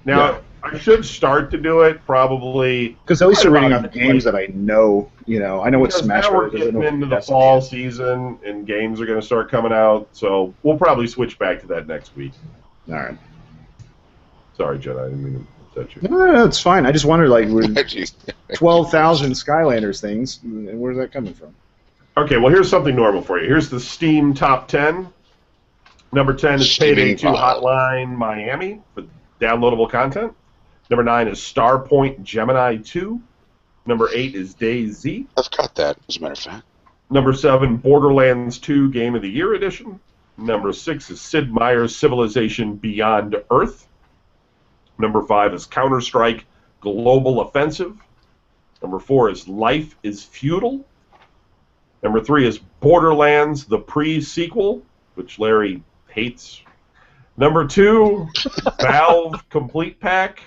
S2: Now, I should start to do it probably.
S1: Because at least you're reading off games that I know. I know what Smash Brothers is.
S2: Now we're getting into the fall season, and games are going to start coming out, so we'll probably switch back to that next week.
S1: All right.
S2: Sorry, Jen, I didn't mean to upset you.
S1: No, it's fine. I just wondered, like, 12,000 Skylanders things, and where's that coming from?
S2: Okay, well, here's something normal for you. Here's the Steam Top 10. Number 10 is Payday 2 Hotline Miami with downloadable content. Number 9 is Starpoint Gemini 2. Number 8 is DayZ.
S3: I've got that, as a matter of fact.
S2: Number 7, Borderlands 2 Game of the Year Edition. Number 6 is Sid Meier's Civilization Beyond Earth. Number 5 is Counter-Strike Global Offensive. Number 4 is Life is Feudal. Number 3 is Borderlands, the pre-sequel, which Larry hates. Number 2, Valve Complete Pack.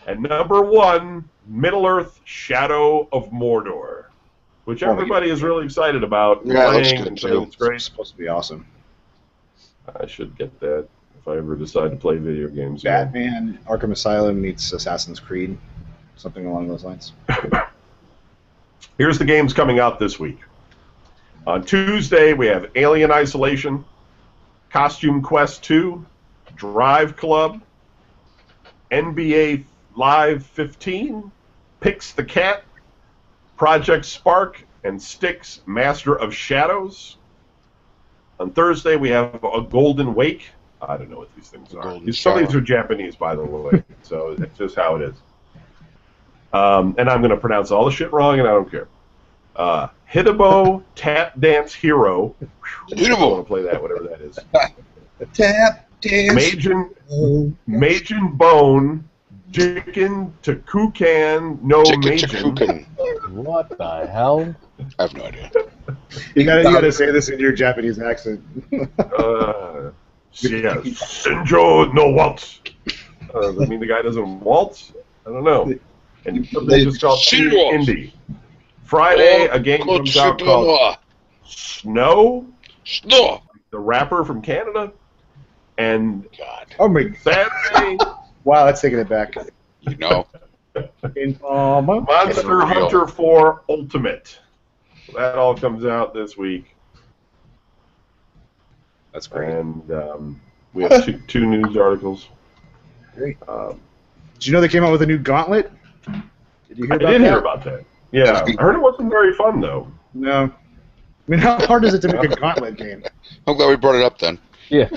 S2: And number 1, Middle-earth Shadow of Mordor, which everybody is really excited about playing and saying it's great.
S1: It's supposed to be awesome.
S2: I should get that if I ever decide to play video games.
S1: Batman Arkham Asylum meets Assassin's Creed, something along those lines.
S2: Here's the games coming out this week. On Tuesday, we have Alien Isolation, Costume Quest 2, Drive Club, NBA Live 15, Pix the Cat, Project Spark, and Styx Master of Shadows. On Thursday, we have a Golden Wake. I don't know what these things are. Some of these are Japanese, by the way, so that's just how it is. And I'm going to pronounce all the shit wrong, and I don't care. Hitabo Tap Dance Hero. I want to play that, whatever that is.
S5: Tap Dance.
S2: Majin Bone. Jikin Takukan no Majin.
S4: What the hell?
S3: I have no idea.
S1: You gotta say this in your Japanese accent.
S2: Senjo no waltz. Does that mean the guy doesn't waltz? I don't know. And something just called Indie. Friday, a game comes out called Snow.
S3: Snow.
S2: The rapper from Canada. And
S1: Oh my
S2: Saturday.
S1: Wow, that's taking it back.
S3: You know.
S2: Monster Hunter 4 Ultimate. That all comes out this week.
S1: That's great.
S2: And we have two news articles.
S1: Great. Did you know they came out with a new Gauntlet? Did you hear about that?
S2: I did hear about that. Yeah, I heard it wasn't very fun, though.
S1: No. I mean, how hard is it to make a Gauntlet game?
S3: I'm glad we brought it up then.
S4: Yeah.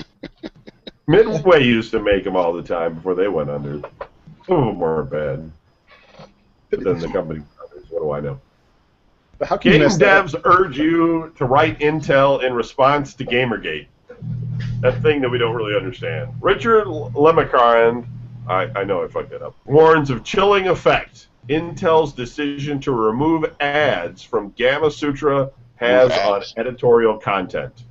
S2: Midway used to make them all the time before they went under. Some of them weren't bad. But then the company, what do I know?
S1: But how can you
S2: Game
S1: mess that
S2: devs urge you to write Intel in response to Gamergate. That thing that we don't really understand. Richard Lemacand, I know I fucked that up, warns of chilling effect Intel's decision to remove ads from Gamma Sutra has on editorial content.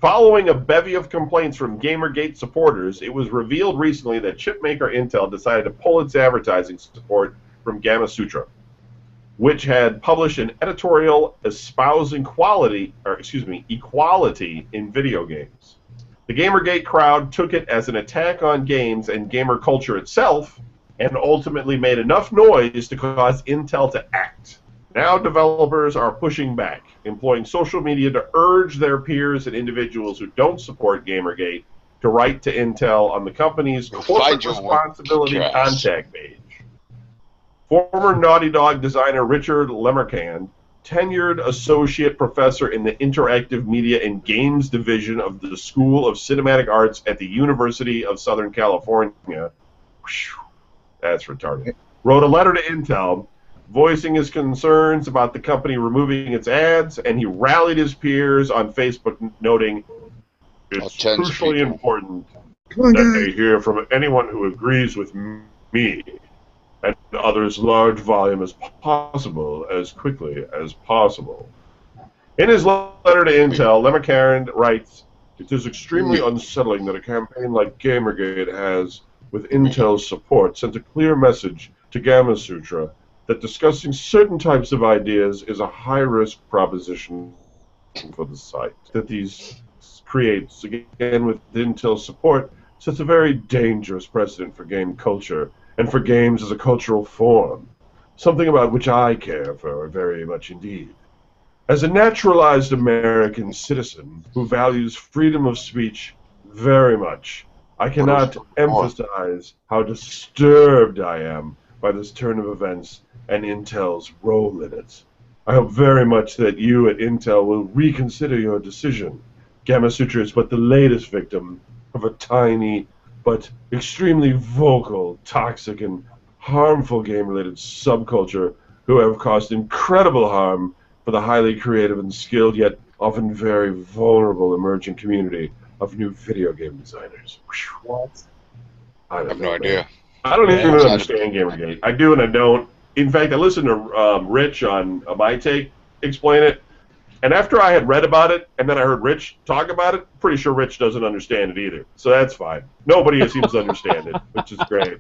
S2: Following a bevy of complaints from Gamergate supporters, it was revealed recently that chipmaker Intel decided to pull its advertising support from Gamma Sutra, which had published an editorial espousing equality in video games. The Gamergate crowd took it as an attack on games and gamer culture itself, and ultimately made enough noise to cause Intel to act. Now developers are pushing back, employing social media to urge their peers and individuals who don't support Gamergate to write to Intel on the company's corporate responsibility contact page. Former Naughty Dog designer Richard Lemacand tenured associate professor in the Interactive Media and Games Division of the School of Cinematic Arts at the University of Southern California. Whew, that's retarded. Wrote a letter to Intel voicing his concerns about the company removing its ads, and he rallied his peers on Facebook, noting, "It's crucially important that they hear from anyone who agrees with me and others large volume as possible, as quickly as possible." In his letter to Intel, LeMacaron writes, "It is extremely unsettling that a campaign like Gamergate has, with Intel's support, sent a clear message to Gamasutra that discussing certain types of ideas is a high-risk proposition for the site. That these creates, again with Intel's support, sets a very dangerous precedent for game culture and for games as a cultural form, something about which I care for very much indeed. As a naturalized American citizen who values freedom of speech very much, I cannot emphasize how disturbed I am by this turn of events and Intel's role in it. I hope very much that you at Intel will reconsider your decision. Gamasutra is but the latest victim of a tiny but extremely vocal, toxic, and harmful game-related subculture who have caused incredible harm for the highly creative and skilled, yet often very vulnerable emerging community of new video game designers."
S5: What?
S3: I have no idea.
S2: I don't even understand Gamergate. I do and I don't. In fact, I listened to Rich on My Take explain it, and after I had read about it, and then I heard Rich talk about it, pretty sure Rich doesn't understand it either. So that's fine. Nobody seems to understand it, which is great.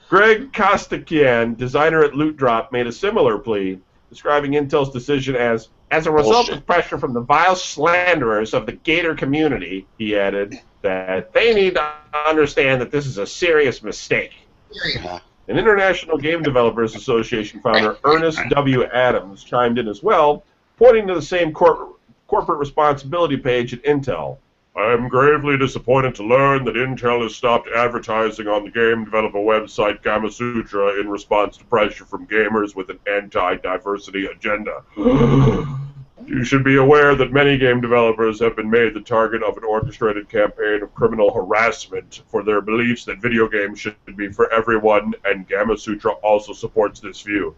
S2: Greg Kostakian, designer at Loot Drop, made a similar plea, describing Intel's decision as a result of pressure from the vile slanderers of the Gator community. He added that they need to understand that this is a serious mistake. An International Game Developers Association founder, Ernest W. Adams, chimed in as well, pointing to the same corporate responsibility page at Intel. "I am gravely disappointed to learn that Intel has stopped advertising on the game developer website Gamasutra in response to pressure from gamers with an anti-diversity agenda. You should be aware that many game developers have been made the target of an orchestrated campaign of criminal harassment for their beliefs that video games should be for everyone, and Gamasutra also supports this view.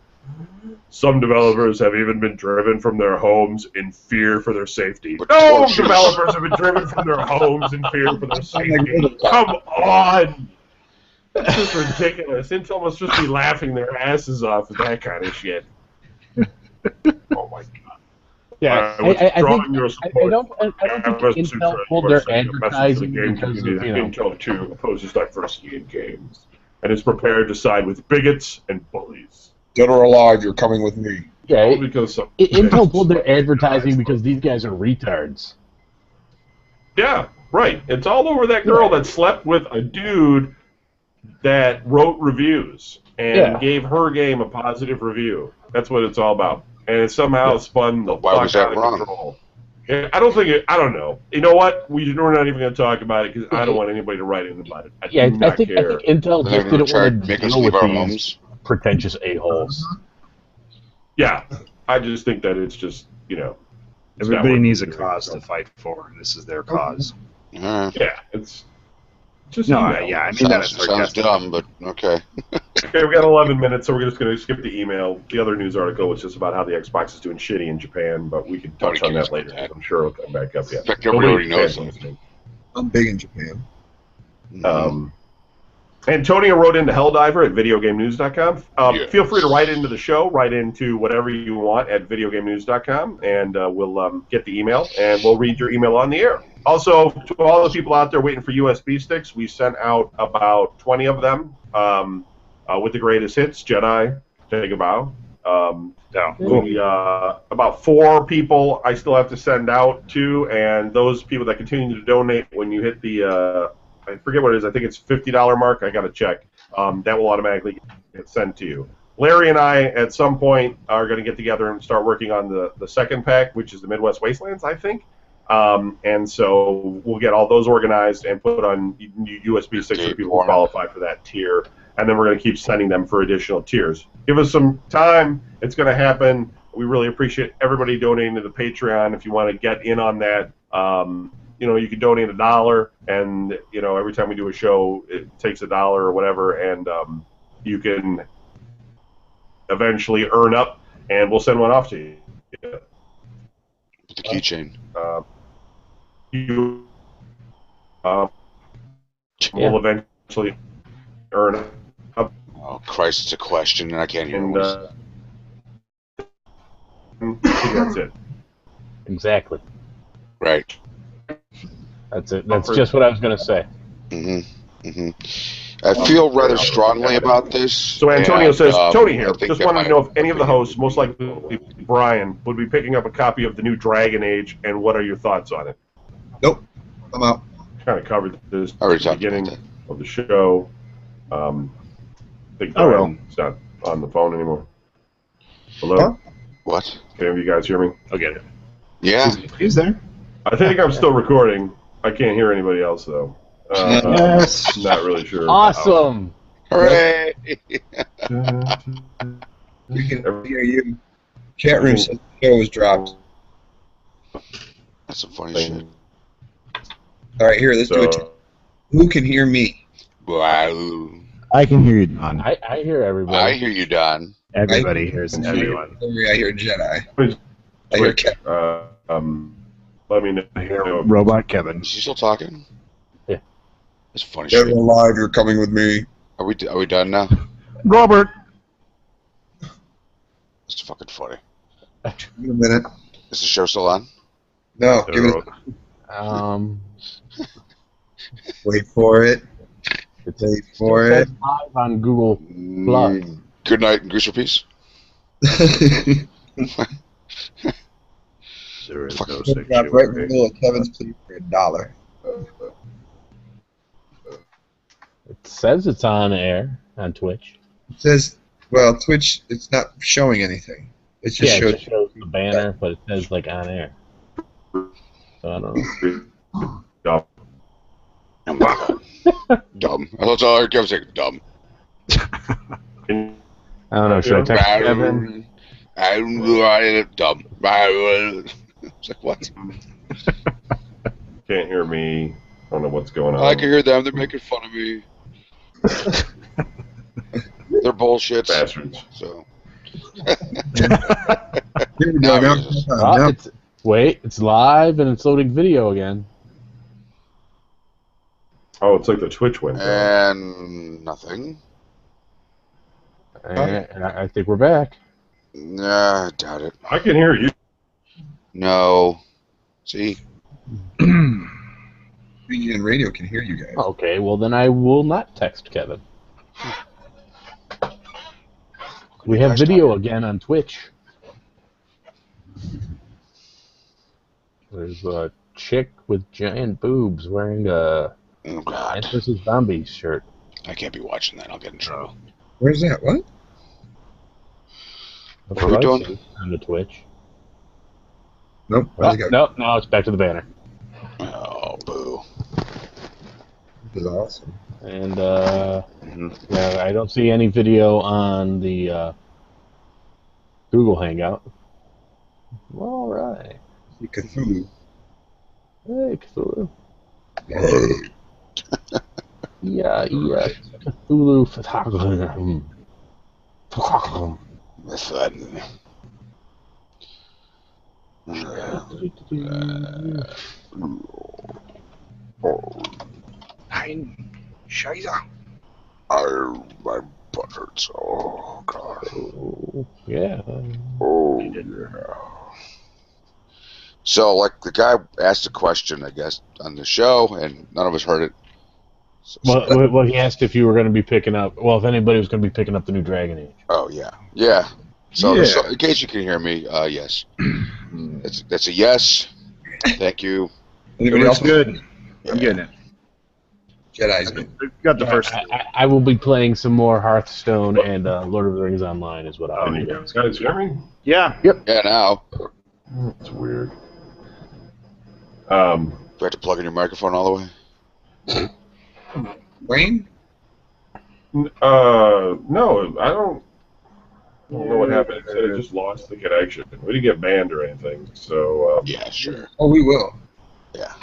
S2: Some developers have even been driven from their homes in fear for their safety." No developers have been driven from their homes in fear for their safety. Come on! This is ridiculous. Intel must just be laughing their asses off at that kind of shit. Oh my god.
S4: Yeah, I don't think Intel pulled their advertising because of,
S2: Intel 2 opposes diversity in games and is prepared to side with bigots and bullies.
S6: Dead or alive, you're coming with me.
S4: Yeah,
S2: Because
S4: Intel pulled their advertising because these guys are retards.
S2: Yeah, right. It's all over that girl that slept with a dude that wrote reviews and gave her game a positive review. That's what it's all about. And it somehow spun the fuck out of control. Yeah, I don't know. You know what? We're not even going to talk about it because I don't want anybody to write in about it. I think
S4: Intel just didn't want to deal with these pretentious a-holes.
S2: Yeah, I just think that it's just,
S1: everybody needs a cause to fight for. This is their cause.
S2: Yeah, it's just
S3: sounds dumb, but okay.
S2: Okay, we got 11 minutes, so we're just going to skip the email. The other news article was just about how the Xbox is doing shitty in Japan, but we can touch on that later. I'm sure it'll come back up. Yeah,
S3: in fact, everybody already knows.
S5: I'm big in Japan.
S2: Antonio wrote into Helldiver at videogamenews.com. Feel free to write into the show, write into whatever you want at videogamenews.com, and we'll get the email, and we'll read your email on the air. Also, to all the people out there waiting for USB sticks, we sent out about 20 of them with the greatest hits, Jedi, Take a Bow. About 4 people I still have to send out to, and those people that continue to donate when you hit the I forget what it is. I think it's $50 mark. I got to check. That will automatically get sent to you. Larry and I, at some point, are going to get together and start working on the second pack, which is the Midwest Wastelands, I think. And so we'll get all those organized and put on USB sticks for people who qualify for that tier. And then we're going to keep sending them for additional tiers. Give us some time. It's going to happen We really appreciate everybody donating to the Patreon. If you want to get in on that, you can donate $1, and every time we do a show, it takes $1 or whatever, and you can eventually earn up, and we'll send one off to you.
S3: The keychain.
S2: You will eventually earn up.
S3: Oh Christ! It's a question, and I can't hear.
S2: And
S3: What
S2: that's it.
S4: Exactly.
S3: right.
S4: That's it. That's just what I was gonna say.
S3: I feel rather strongly about this.
S2: So Antonio
S3: and,
S2: says, Tony
S3: I
S2: here.
S3: think
S2: Just
S3: that
S2: wanted
S3: my
S2: to know if any of the
S3: opinion-
S2: hosts, most likely Brian, would be picking up a copy of the new Dragon Age, and what are your thoughts on it?
S5: Nope. I'm out.
S2: Kind of covered this
S3: I already
S2: at the
S3: talked
S2: beginning
S3: about
S2: of the show. I think
S1: Oh, well.
S2: Brian's not on the phone anymore. Hello?
S5: Huh?
S3: What?
S2: Can any of you guys hear me?
S1: Okay.
S3: Yeah.
S1: He's there.
S2: I think I'm still recording. I can't hear anybody else, though.
S1: Yes.
S2: Not really sure.
S4: Awesome.
S3: Hooray!
S5: We can hear you. Chat room says the show was dropped.
S3: That's some funny shit.
S5: All right, here, let's do it.
S2: So,
S5: Who can hear me?
S3: Wow.
S7: I can hear you, Don.
S4: I hear everybody.
S3: I hear you, Don.
S7: Everybody hears
S2: I-
S7: everyone.
S5: I hear Jedi.
S2: Please,
S5: I hear
S2: quick,
S5: Cat.
S2: let me know.
S1: I hear Robot Kevin.
S3: Is he still talking?
S4: Yeah.
S3: That's funny
S6: Get
S3: shit.
S6: alive, you're coming with me.
S3: Are we done now?
S1: Robert.
S3: That's fucking funny.
S5: Give it a minute.
S3: Is the show still on?
S5: No, give it. Wait for it. Wait for it.
S4: Live on Google Plus.
S3: Good night and grease your peace.
S1: There is
S3: Fuck.
S1: no
S5: Drop right in the middle of Kevin's plea for $1.
S4: It says it's on air on Twitch.
S5: It says, well, Twitch, it's not showing anything. It just
S4: Yeah,
S5: shows.
S4: it just shows the banner, but it says like on air. So I don't know.
S2: Dumb.
S3: Oh my god. Dumb. That's all I kept saying. Dumb.
S2: Can
S4: I don't know. Should I text Kevin?
S3: Dumb. It's like, what?
S2: Can't hear me. I don't know what's going on.
S3: I can hear them. They're making fun of me. They're bullshits.
S2: Bastards.
S3: So.
S5: Here we go. Now,
S4: Oh,
S5: now.
S4: it's live and it's loading video again.
S2: Oh, it's like the Twitch went down.
S3: And nothing.
S4: And I think we're back.
S3: Nah, I doubt it.
S2: I can hear you.
S3: No. See?
S5: BGN Radio can hear you guys.
S4: Okay, well then I will not text Kevin. We have video again on Twitch. There's a chick with giant boobs wearing a
S3: Oh, God.
S4: Plants vs. Zombies shirt.
S3: I can't be watching that. I'll get in trouble.
S5: Where's that? What?
S3: What are we doing?
S4: On the Twitch.
S5: Nope.
S4: Oh,
S5: This
S4: nope, no, it's back to the banner.
S3: Oh, boo.
S5: is awesome.
S4: And
S3: Mhm.
S4: yeah, I don't see any video on the Google Hangout. All right.
S5: See Cthulhu.
S4: Hey, Cthulhu. Yeah, Cthulhu.
S3: That's fun.
S5: Nein. Scheiße.
S3: My butt hurts. Oh, God.
S4: Yeah.
S3: Oh, yeah. So, like, the guy asked a question, I guess, on the show, and none of us heard it. So,
S4: Well, he asked if you were going to be picking up. Well, if anybody was going to be picking up the new Dragon Age.
S3: oh, yeah. Yeah. So,
S1: Yeah.
S3: so, in case you can hear me, yes. That's a yes. Thank you.
S5: Anybody else?
S1: Good. I'm getting it.
S5: Jedi's good.
S1: We've got the first.
S4: I will be playing some more Hearthstone and Lord of the Rings Online is what I'll
S2: Oh,
S4: be
S2: you
S4: doing.
S2: guys hear me?
S1: Yeah.
S3: Yeah, now.
S2: It's weird.
S3: Do I have to plug in your microphone all the way?
S5: Wayne?
S2: No, I don't. I don't know what happened. It said it just lost the connection. We didn't get banned or anything, so...
S3: Yeah, sure.
S5: Oh, we will.
S3: Yeah.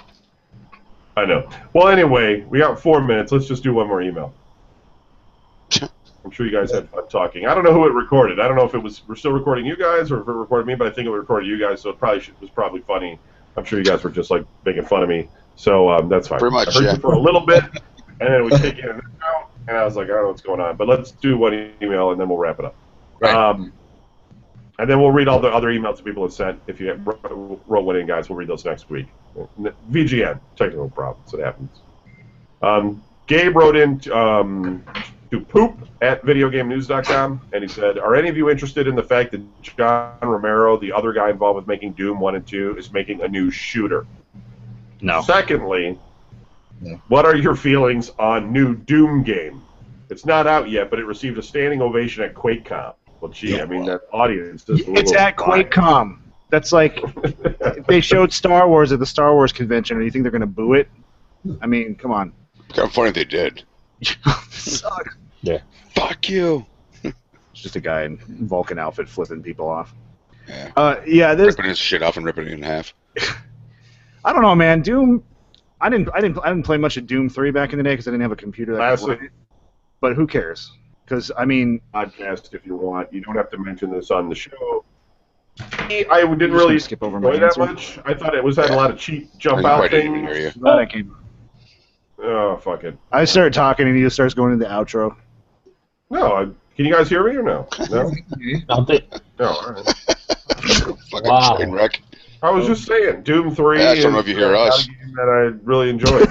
S2: I know. Well, anyway, we got 4 minutes. Let's just do one more email. I'm sure you guys had fun talking. I don't know who it recorded. I don't know if we're still recording you guys or if it recorded me, but I think it recorded you guys, so it was probably funny. I'm sure you guys were just like making fun of me, so that's fine.
S3: Pretty much,
S2: I heard
S3: yeah.
S2: you for a little bit, and then we take it out, and I was like, I don't know what's going on, but let's do one email and then we'll wrap it up.
S5: Right.
S2: And then we'll read all the other emails that people have sent. If you wrote one in, guys, we'll read those next week. VGN, technical problems, it happens. Gabe wrote in to poop@videogamenews.com, and he said, are any of you interested in the fact that John Romero, the other guy involved with making Doom 1 and 2, is making a new shooter?
S1: No.
S2: Secondly,
S5: No.
S2: what are your feelings on new Doom game? It's not out yet, but it received a standing ovation at QuakeCon. Well, gee, I mean, that audience is a
S1: It's
S2: little
S1: at
S2: biased.
S1: QuakeCon. That's like if they showed Star Wars at the Star Wars convention, and you think they're going to boo it? I mean, come on.
S3: Kind of funny if they did.
S1: Suck.
S3: Fuck you.
S1: It's just a guy in Vulcan outfit flipping people off.
S3: Yeah.
S1: Yeah, there's.
S3: Ripping his shit off and ripping it in half.
S1: I don't know, man. Doom. I didn't play much of Doom 3 back in the day because I didn't have a computer that could
S2: Lastly,
S1: play it. But who cares? Because I mean,
S2: podcast if you want. You don't have to mention this on the show. I didn't
S1: just
S2: really
S1: gonna skip over my
S2: enjoy that
S1: answer.
S2: much. I thought it had a lot of cheap jump
S3: I
S2: out
S3: probably didn't even
S2: things.
S3: hear you.
S1: glad I came.
S2: Oh, fuck it.
S1: I started talking and he just starts going into the outro.
S2: No, can you guys hear me or no? No?
S4: Don't they?
S2: No, all right.
S3: Fucking
S4: Wow.
S3: train wreck.
S2: I was just saying, Doom 3
S3: Yeah, I don't know
S2: is
S3: if you hear
S2: not
S3: us.
S2: a game that I really enjoyed.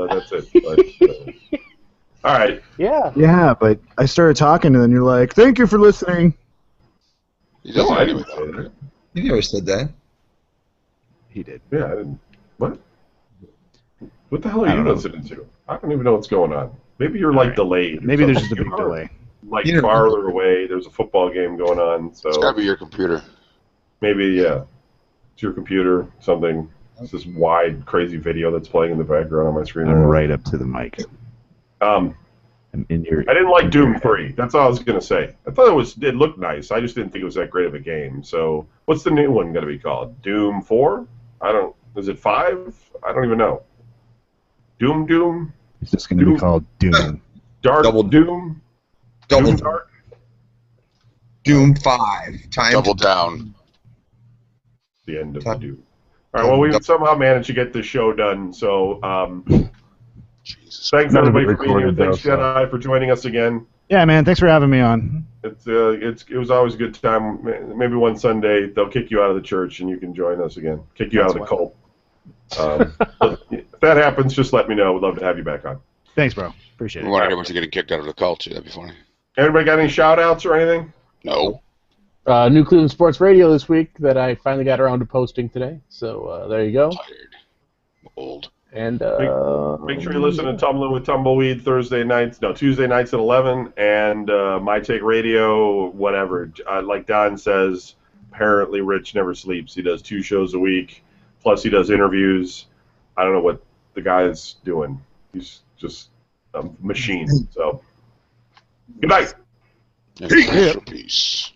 S2: That's it. But, all right.
S4: Yeah.
S1: Yeah, but I started talking and then you're like, "Thank you for listening."
S3: He
S2: No,
S3: doesn't
S2: I
S3: anyway,
S2: didn't
S3: though.
S2: say that.
S5: You never said that.
S1: He did.
S2: Yeah, I didn't. What? What the hell are
S1: I
S2: you
S1: don't know.
S2: listening to? I don't even know what's going on. Maybe you're like
S1: Alright.
S2: delayed. or
S1: Maybe there's
S2: something.
S1: just a big delay.
S2: Like
S5: You know-
S2: farther away. There's a football game going on, so
S3: It's gotta be your computer.
S2: maybe it's your computer. Something. It's this wide, crazy video that's playing in the background on my screen.
S7: I'm right up to the mic.
S2: Um,
S7: I'm in your.
S2: I didn't like Doom 3. That's all I was gonna say. I thought it looked nice. I just didn't think it was that great of a game. So, what's the new one gonna be called? Doom 4? Is it 5? I don't even know. Doom?
S7: It's just going to be
S2: Doom.
S7: called Doom.
S2: Dark
S5: Double-
S2: Doom?
S5: Double
S2: Doom Dark?
S5: Doom 5. Time
S3: Double
S5: to
S3: down.
S2: The end of the Doom. All right, well, we somehow managed to get this show tone. So,
S3: Jesus.
S2: thanks
S7: None of
S2: everybody
S7: it
S2: for being here.
S7: recorded,
S2: Thanks,
S7: though, so.
S2: Jedi, for joining us again.
S1: Yeah, man. Thanks for having me on.
S2: It was always a good time. Maybe one Sunday they'll kick you out of the church and you can join us again. Kick you out of the
S1: That's
S2: cult. If that happens, just let me know. We'd love to have you back on.
S1: Thanks, bro. Appreciate
S3: We
S1: it.
S3: want to hear once you're getting kicked out of the cult, too. That'd be funny.
S2: Everybody got any shout outs or anything?
S3: No.
S4: New Cleveland Sports Radio this week that I finally got around to posting today. So there you go.
S3: Tired. Old.
S4: And
S2: Make sure you listen to Tumbling with Tumbleweed Tuesday nights at 11, and My Take Radio, whatever. Like Don says, apparently Rich never sleeps. He does 2 shows a week, plus he does interviews. I don't know what the guy's doing. He's just a machine. So, good night.
S3: And peace.